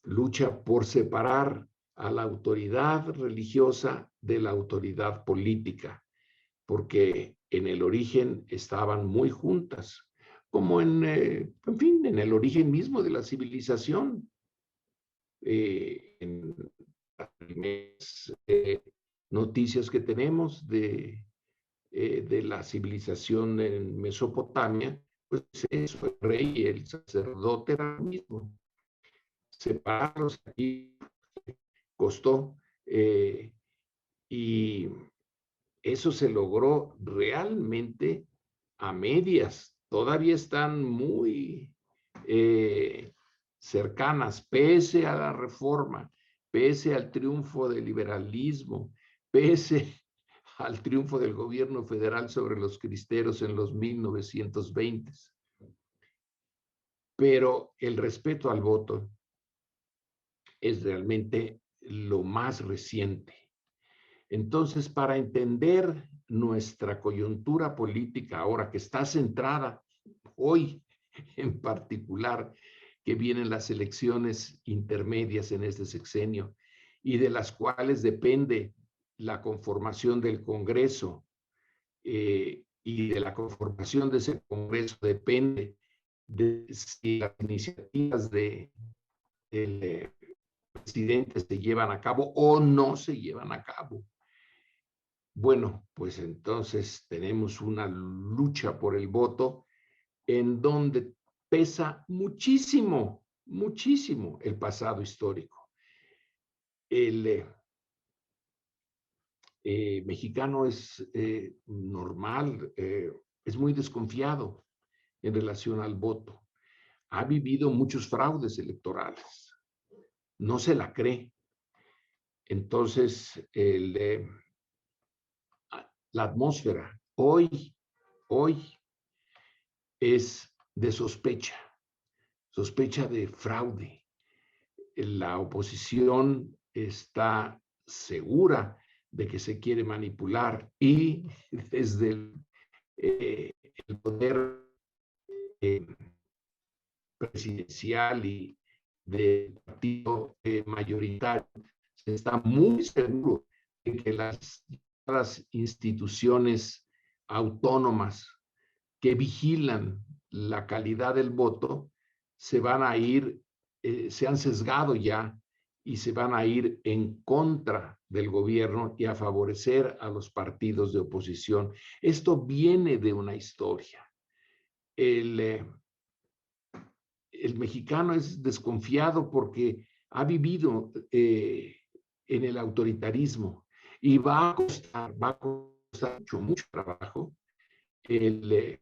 lucha por separar a la autoridad religiosa de la autoridad política, porque en el origen estaban muy juntas, como en fin, en el origen mismo de la civilización. En las primeras noticias que tenemos de la civilización en Mesopotamia, pues eso, el rey y el sacerdote era lo mismo. Separarlos aquí costó y eso se logró realmente a medias. Todavía están muy cercanas, pese a la reforma, pese al triunfo del liberalismo, pese al triunfo del gobierno federal sobre los cristeros en los 1920. Pero el respeto al voto es realmente lo más reciente. Entonces, para entender nuestra coyuntura política ahora, que está centrada hoy en particular, que vienen las elecciones intermedias en este sexenio y de las cuales depende la conformación del Congreso, y de la conformación de ese Congreso depende de si las iniciativas del presidente se llevan a cabo o no se llevan a cabo. Bueno, pues entonces tenemos una lucha por el voto en donde pesa muchísimo, muchísimo el pasado histórico. mexicano es normal, es muy desconfiado en relación al voto. Ha vivido muchos fraudes electorales. No se la cree. Entonces, la atmósfera hoy es de sospecha de fraude. La oposición está segura de que se quiere manipular y desde el poder presidencial y del partido mayoritario se está muy seguro de que las instituciones autónomas que vigilan la calidad del voto se van a ir, se han sesgado ya y se van a ir en contra del gobierno y a favorecer a los partidos de oposición. Esto viene de una historia. El mexicano es desconfiado porque ha vivido en el autoritarismo y va a costar mucho trabajo el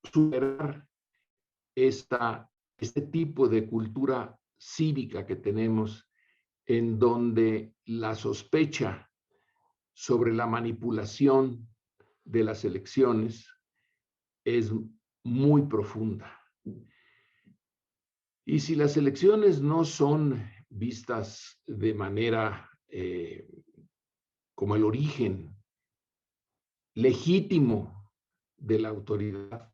superar este tipo de cultura cívica que tenemos, en donde la sospecha sobre la manipulación de las elecciones es muy profunda. Y si las elecciones no son vistas de manera como el origen legítimo de la autoridad,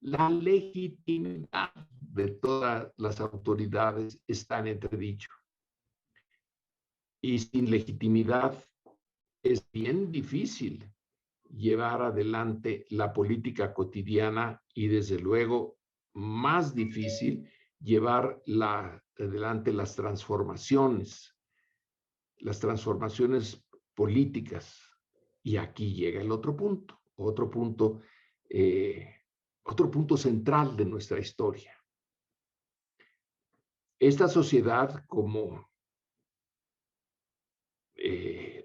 la legitimidad de todas las autoridades está en entredicho. Y sin legitimidad es bien difícil llevar adelante la política cotidiana y desde luego más difícil llevar adelante las transformaciones políticas. Y aquí llega el otro punto central de nuestra historia. Esta sociedad, como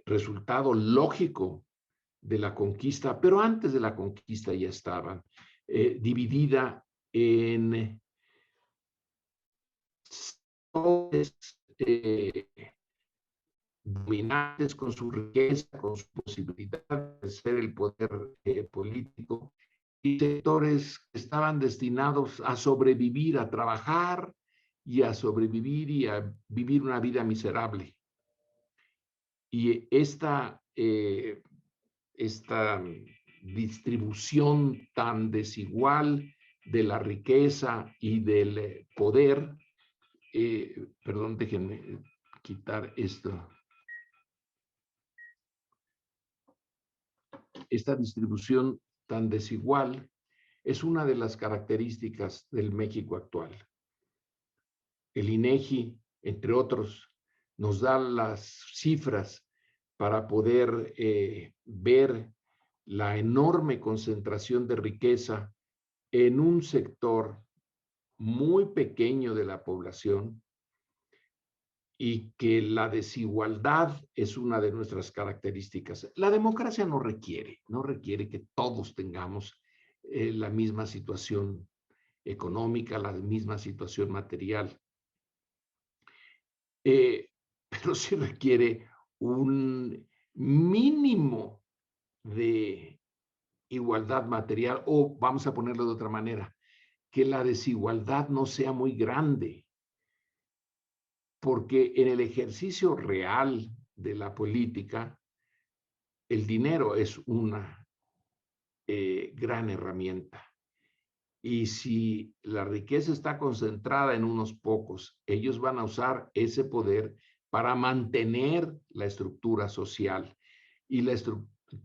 resultado lógico de la conquista, pero antes de la conquista ya estaban dividida en dominantes con su riqueza, con su posibilidad de ser el poder político, y sectores que estaban destinados a sobrevivir, a trabajar y a sobrevivir y a vivir una vida miserable. Y esta distribución tan desigual de la riqueza y del poder, perdón, déjenme quitar esto. Esta distribución tan desigual es una de las características del México actual. El INEGI, entre otros, nos da las cifras para poder ver la enorme concentración de riqueza en un sector muy pequeño de la población, y que la desigualdad es una de nuestras características. La democracia no requiere que todos tengamos la misma situación económica, la misma situación material, pero sí requiere un mínimo de igualdad material, o vamos a ponerlo de otra manera, que la desigualdad no sea muy grande, porque en el ejercicio real de la política, el dinero es una gran herramienta. Y si la riqueza está concentrada en unos pocos, ellos van a usar ese poder para mantener la estructura social y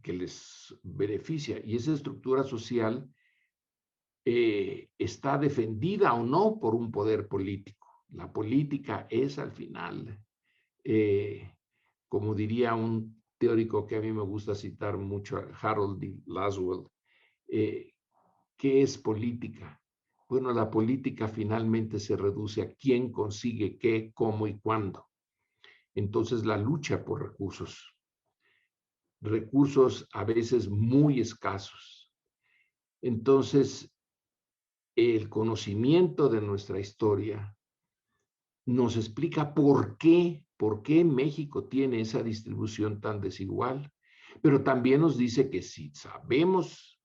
que les beneficia. Y esa estructura social está defendida o no por un poder político. La política es al final, como diría un teórico que a mí me gusta citar mucho, Harold D. Laswell, ¿qué es política? Bueno, la política finalmente se reduce a quién consigue qué, cómo y cuándo. Entonces, la lucha por recursos. recursos a veces muy escasos. Entonces, el conocimiento de nuestra historia nos explica por qué México tiene esa distribución tan desigual, pero también nos dice que si sabemos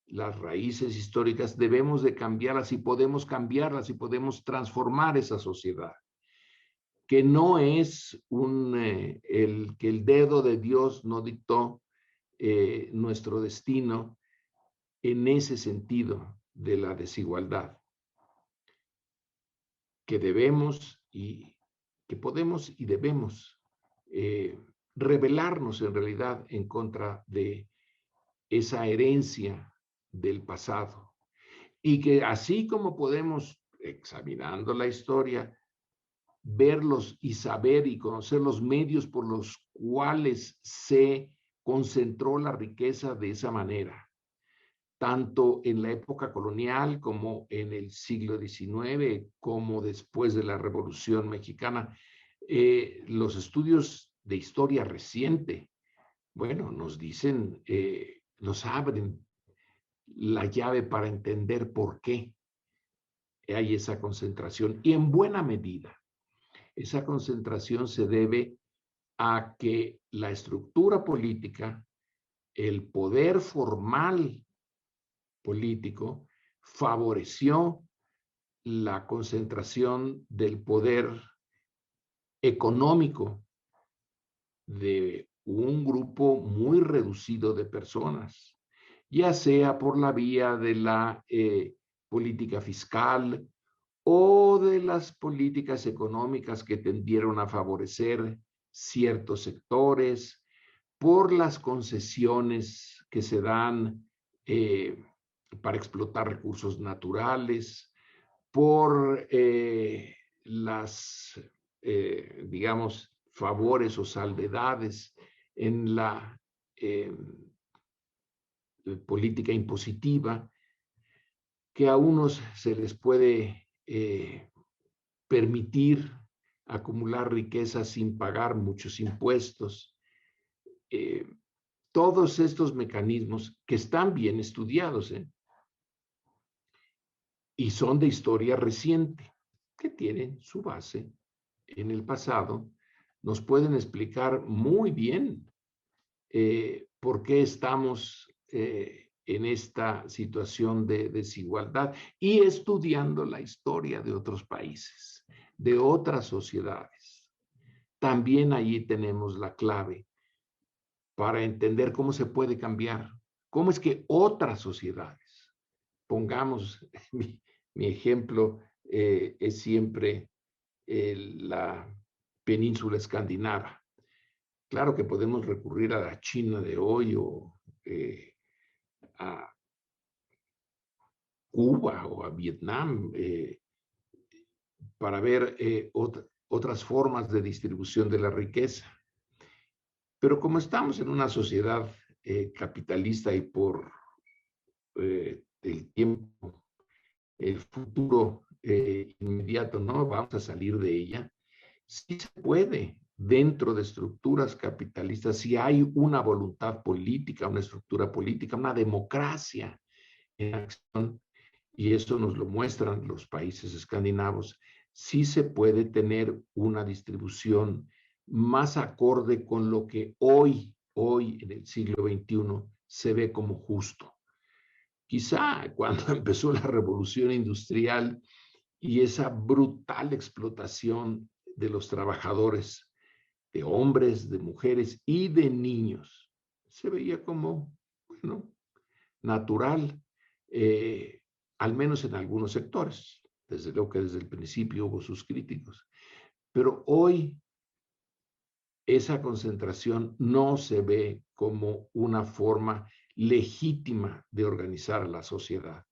las raíces históricas, debemos de cambiarlas y podemos transformar esa sociedad. Que no es que el dedo de Dios no dictó nuestro destino en ese sentido de la desigualdad. Que debemos y que podemos y debemos rebelarnos en realidad en contra de esa herencia del pasado. Y que así como podemos, examinando la historia, verlos y saber y conocer los medios por los cuales se concentró la riqueza de esa manera, tanto en la época colonial como en el siglo XIX, como después de la Revolución Mexicana. Los estudios de historia reciente, bueno, nos dicen, nos abren la llave para entender por qué hay esa concentración. Y en buena medida, esa concentración se debe a que la estructura política, el poder formal político, favoreció la concentración del poder económico de un grupo muy reducido de personas, ya sea por la vía de la política fiscal o de las políticas económicas que tendieron a favorecer ciertos sectores, por las concesiones que se dan para explotar recursos naturales, por las, digamos, favores o salvedades en la política impositiva, que a unos se les puede permitir acumular riqueza sin pagar muchos impuestos. Todos estos mecanismos que están bien estudiados y son de historia reciente, que tienen su base en el pasado, nos pueden explicar muy bien por qué estamos en esta situación de desigualdad y estudiando la historia de otros países, de otras sociedades. También allí tenemos la clave para entender cómo se puede cambiar, cómo es que otras sociedades, pongamos mi ejemplo, es siempre la península escandinava. Claro que podemos recurrir a la China de hoy o a Cuba o a Vietnam para ver otras formas de distribución de la riqueza. Pero como estamos en una sociedad capitalista y por el tiempo, el futuro inmediato, no vamos a salir de ella, sí se puede dentro de estructuras capitalistas, si hay una voluntad política, una estructura política, una democracia en acción, y eso nos lo muestran los países escandinavos, sí se puede tener una distribución más acorde con lo que hoy en el siglo XXI se ve como justo. Quizá cuando empezó la revolución industrial y esa brutal explotación de los trabajadores, de hombres, de mujeres y de niños, se veía como, bueno, natural, al menos en algunos sectores. Desde luego que desde el principio hubo sus críticos. Pero hoy esa concentración no se ve como una forma legítima de organizar la sociedad.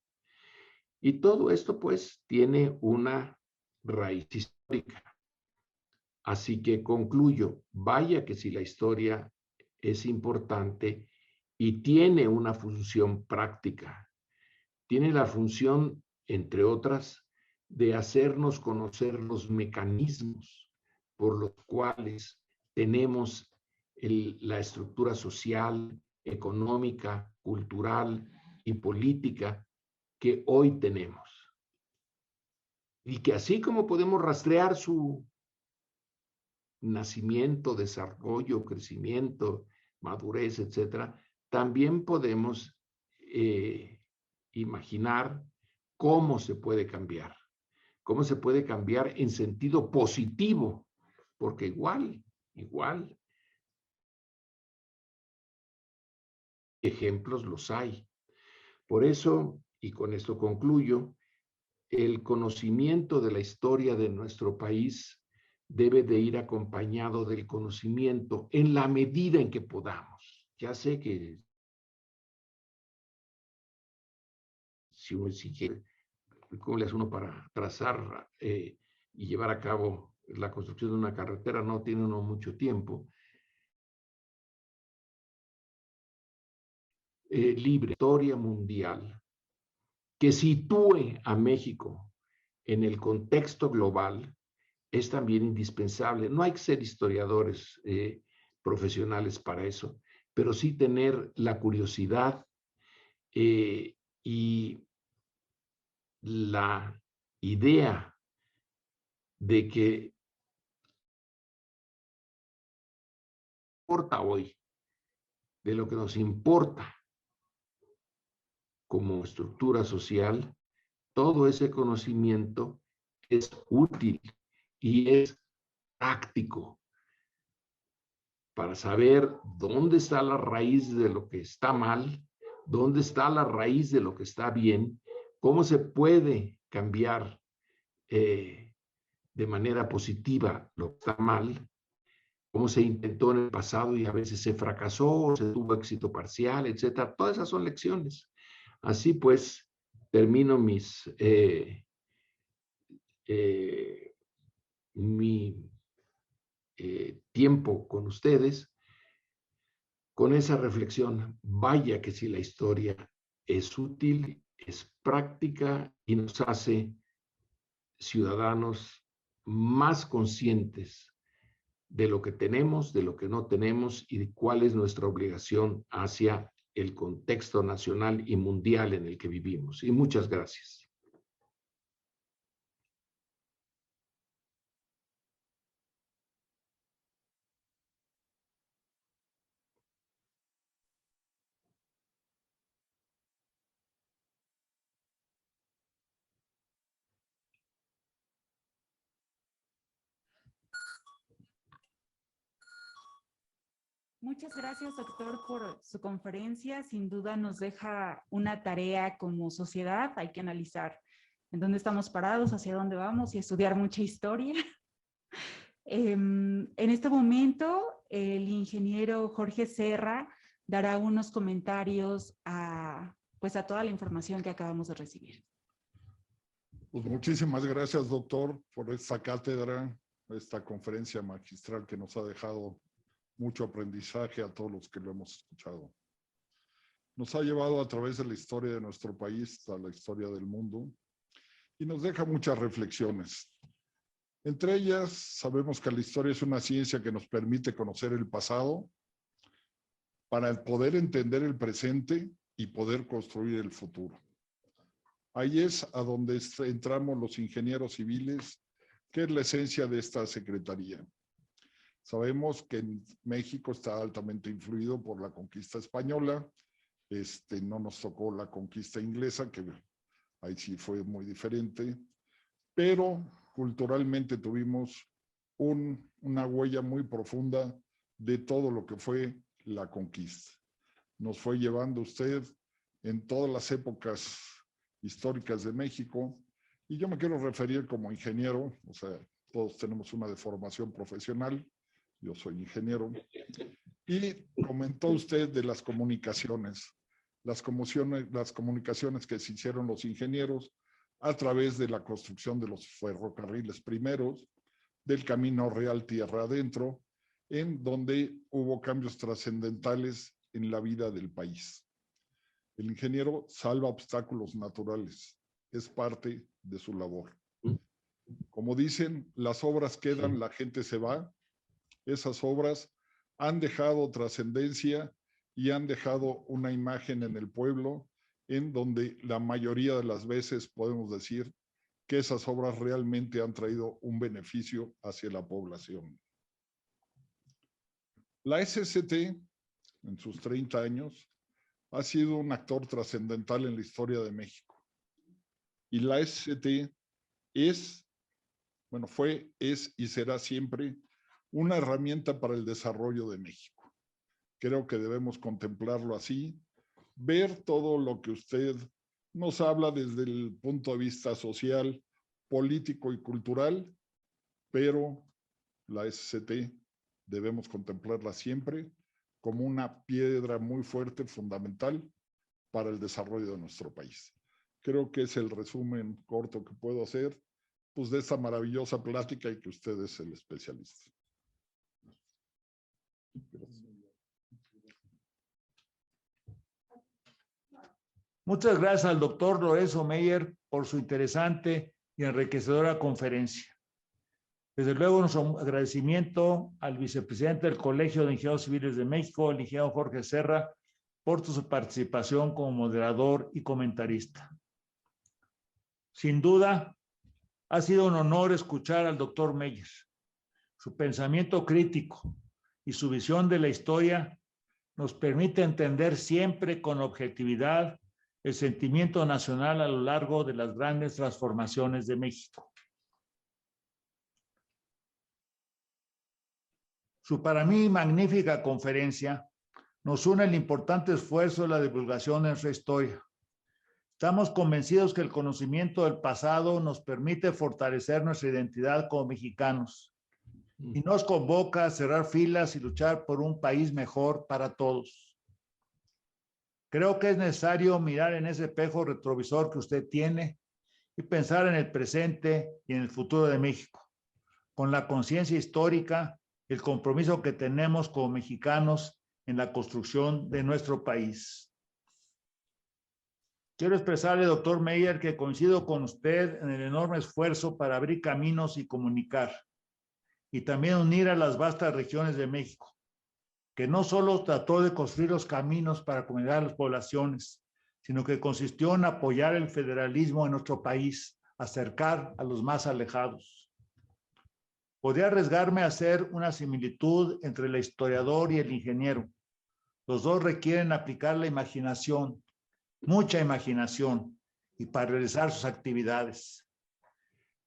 Y todo esto, pues, tiene una raíz histórica. Así que concluyo, vaya que si la historia es importante y tiene una función práctica, tiene la función, entre otras, de hacernos conocer los mecanismos por los cuales tenemos la estructura social, económica, cultural y política que hoy tenemos. Y que así como podemos rastrear su nacimiento, desarrollo, crecimiento, madurez, etcétera, también podemos imaginar cómo se puede cambiar en sentido positivo, porque igual, ejemplos los hay. Por eso, y con esto concluyo, el conocimiento de la historia de nuestro país debe de ir acompañado del conocimiento en la medida en que podamos. Ya sé que si uno exige, ¿cómo le hace uno para trazar y llevar a cabo la construcción de una carretera? No tiene uno mucho tiempo. Libre, historia mundial, que sitúe a México en el contexto global, es también indispensable. No hay que ser historiadores profesionales para eso, pero sí tener la curiosidad y la idea de que importa hoy, de lo que nos importa como estructura social, todo ese conocimiento es útil y es práctico para saber dónde está la raíz de lo que está mal, dónde está la raíz de lo que está bien, cómo se puede cambiar de manera positiva lo que está mal, cómo se intentó en el pasado y a veces se fracasó, se tuvo éxito parcial, etcétera. Todas esas son lecciones. Así pues, termino mi tiempo con ustedes con esa reflexión. Vaya que si la historia es útil, es práctica y nos hace ciudadanos más conscientes de lo que tenemos, de lo que no tenemos y de cuál es nuestra obligación hacia el contexto nacional y mundial en el que vivimos. Y muchas gracias. Muchas gracias, doctor, por su conferencia. Sin duda nos deja una tarea como sociedad. Hay que analizar en dónde estamos parados, hacia dónde vamos y estudiar mucha historia. En este momento, el ingeniero Jorge Serra dará unos comentarios a toda la información que acabamos de recibir. Pues muchísimas gracias, doctor, por esta cátedra, esta conferencia magistral que nos ha dejado mucho aprendizaje a todos los que lo hemos escuchado. Nos ha llevado a través de la historia de nuestro país a la historia del mundo y nos deja muchas reflexiones. Entre ellas, sabemos que la historia es una ciencia que nos permite conocer el pasado para poder entender el presente y poder construir el futuro. Ahí es a donde entramos los ingenieros civiles, que es la esencia de esta secretaría. Sabemos que en México está altamente influido por la conquista española. No nos tocó la conquista inglesa, que ahí sí fue muy diferente, pero culturalmente tuvimos una huella muy profunda de todo lo que fue la conquista. Nos fue llevando usted en todas las épocas históricas de México, y yo me quiero referir como ingeniero, o sea, todos tenemos una deformación profesional. Yo soy ingeniero. Y comentó usted de las comunicaciones. Las comunicaciones que se hicieron los ingenieros a través de la construcción de los ferrocarriles primeros, del Camino Real Tierra Adentro, en donde hubo cambios trascendentales en la vida del país. El ingeniero salva obstáculos naturales. Es parte de su labor. Como dicen, las obras quedan, la gente se va. Esas obras han dejado trascendencia y han dejado una imagen en el pueblo en donde la mayoría de las veces podemos decir que esas obras realmente han traído un beneficio hacia la población. La SCT, en sus 30 años, ha sido un actor trascendental en la historia de México. Y la SCT fue, es y será siempre una herramienta para el desarrollo de México. Creo que debemos contemplarlo así, ver todo lo que usted nos habla desde el punto de vista social, político y cultural, pero la SCT debemos contemplarla siempre como una piedra muy fuerte, fundamental para el desarrollo de nuestro país. Creo que es el resumen corto que puedo hacer pues, de esta maravillosa plática y que usted es el especialista. Gracias. Muchas gracias al doctor Lorenzo Meyer por su interesante y enriquecedora conferencia. Desde luego, nuestro agradecimiento al vicepresidente del Colegio de Ingenieros Civiles de México, el ingeniero Jorge Serra, por su participación como moderador y comentarista. Sin duda, ha sido un honor escuchar al doctor Meyer. Su pensamiento crítico y su visión de la historia nos permite entender siempre con objetividad el sentimiento nacional a lo largo de las grandes transformaciones de México. Su para mí magnífica conferencia nos une el importante esfuerzo de la divulgación de nuestra historia. Estamos convencidos que el conocimiento del pasado nos permite fortalecer nuestra identidad como mexicanos y nos convoca a cerrar filas y luchar por un país mejor para todos. Creo que es necesario mirar en ese espejo retrovisor que usted tiene y pensar en el presente y en el futuro de México, con la conciencia histórica y el compromiso que tenemos como mexicanos en la construcción de nuestro país. Quiero expresarle, doctor Meyer, que coincido con usted en el enorme esfuerzo para abrir caminos y comunicar, y también unir a las vastas regiones de México, que no solo trató de construir los caminos para conectar a las poblaciones, sino que consistió en apoyar el federalismo en nuestro país, acercar a los más alejados. Podría arriesgarme a hacer una similitud entre el historiador y el ingeniero. Los dos requieren aplicar la imaginación, mucha imaginación, y para realizar sus actividades.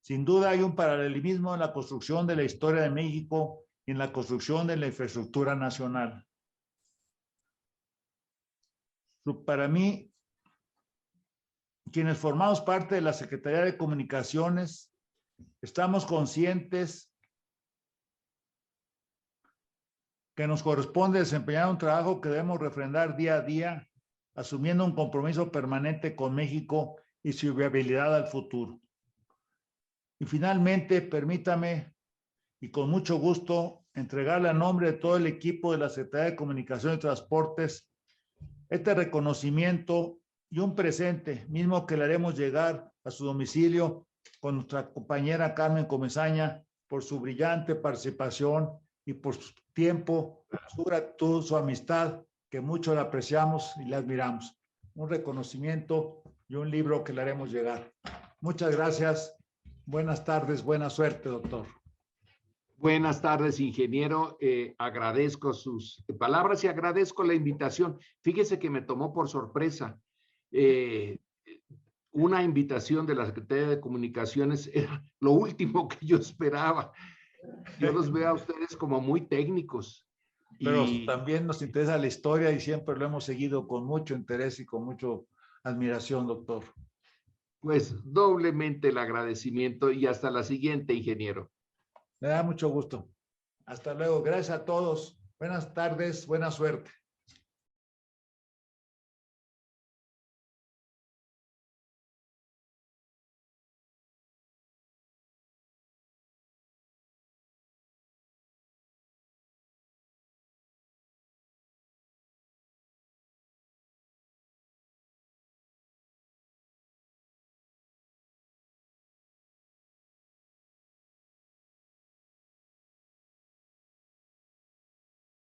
Sin duda hay un paralelismo en la construcción de la historia de México y en la construcción de la infraestructura nacional. Para mí, quienes formamos parte de la Secretaría de Comunicaciones, estamos conscientes que nos corresponde desempeñar un trabajo que debemos refrendar día a día, asumiendo un compromiso permanente con México y su viabilidad al futuro. Y finalmente, permítame, y con mucho gusto, entregarle a nombre de todo el equipo de la Secretaría de Comunicación y Transportes este reconocimiento y un presente, mismo que le haremos llegar a su domicilio con nuestra compañera Carmen Comesaña por su brillante participación y por su tiempo, su gratitud, su amistad, que mucho le apreciamos y le admiramos. Un reconocimiento y un libro que le haremos llegar. Muchas gracias. Buenas tardes, buena suerte, doctor. Buenas tardes, ingeniero. Agradezco sus palabras y agradezco la invitación. Fíjese que me tomó por sorpresa. Una invitación de la Secretaría de Comunicaciones era lo último que yo esperaba. Yo los veo a ustedes como muy técnicos. Pero también nos interesa la historia y siempre lo hemos seguido con mucho interés y con mucha admiración, doctor. Pues doblemente el agradecimiento y hasta la siguiente, ingeniero. Me da mucho gusto. Hasta luego. Gracias a todos. Buenas tardes, buena suerte.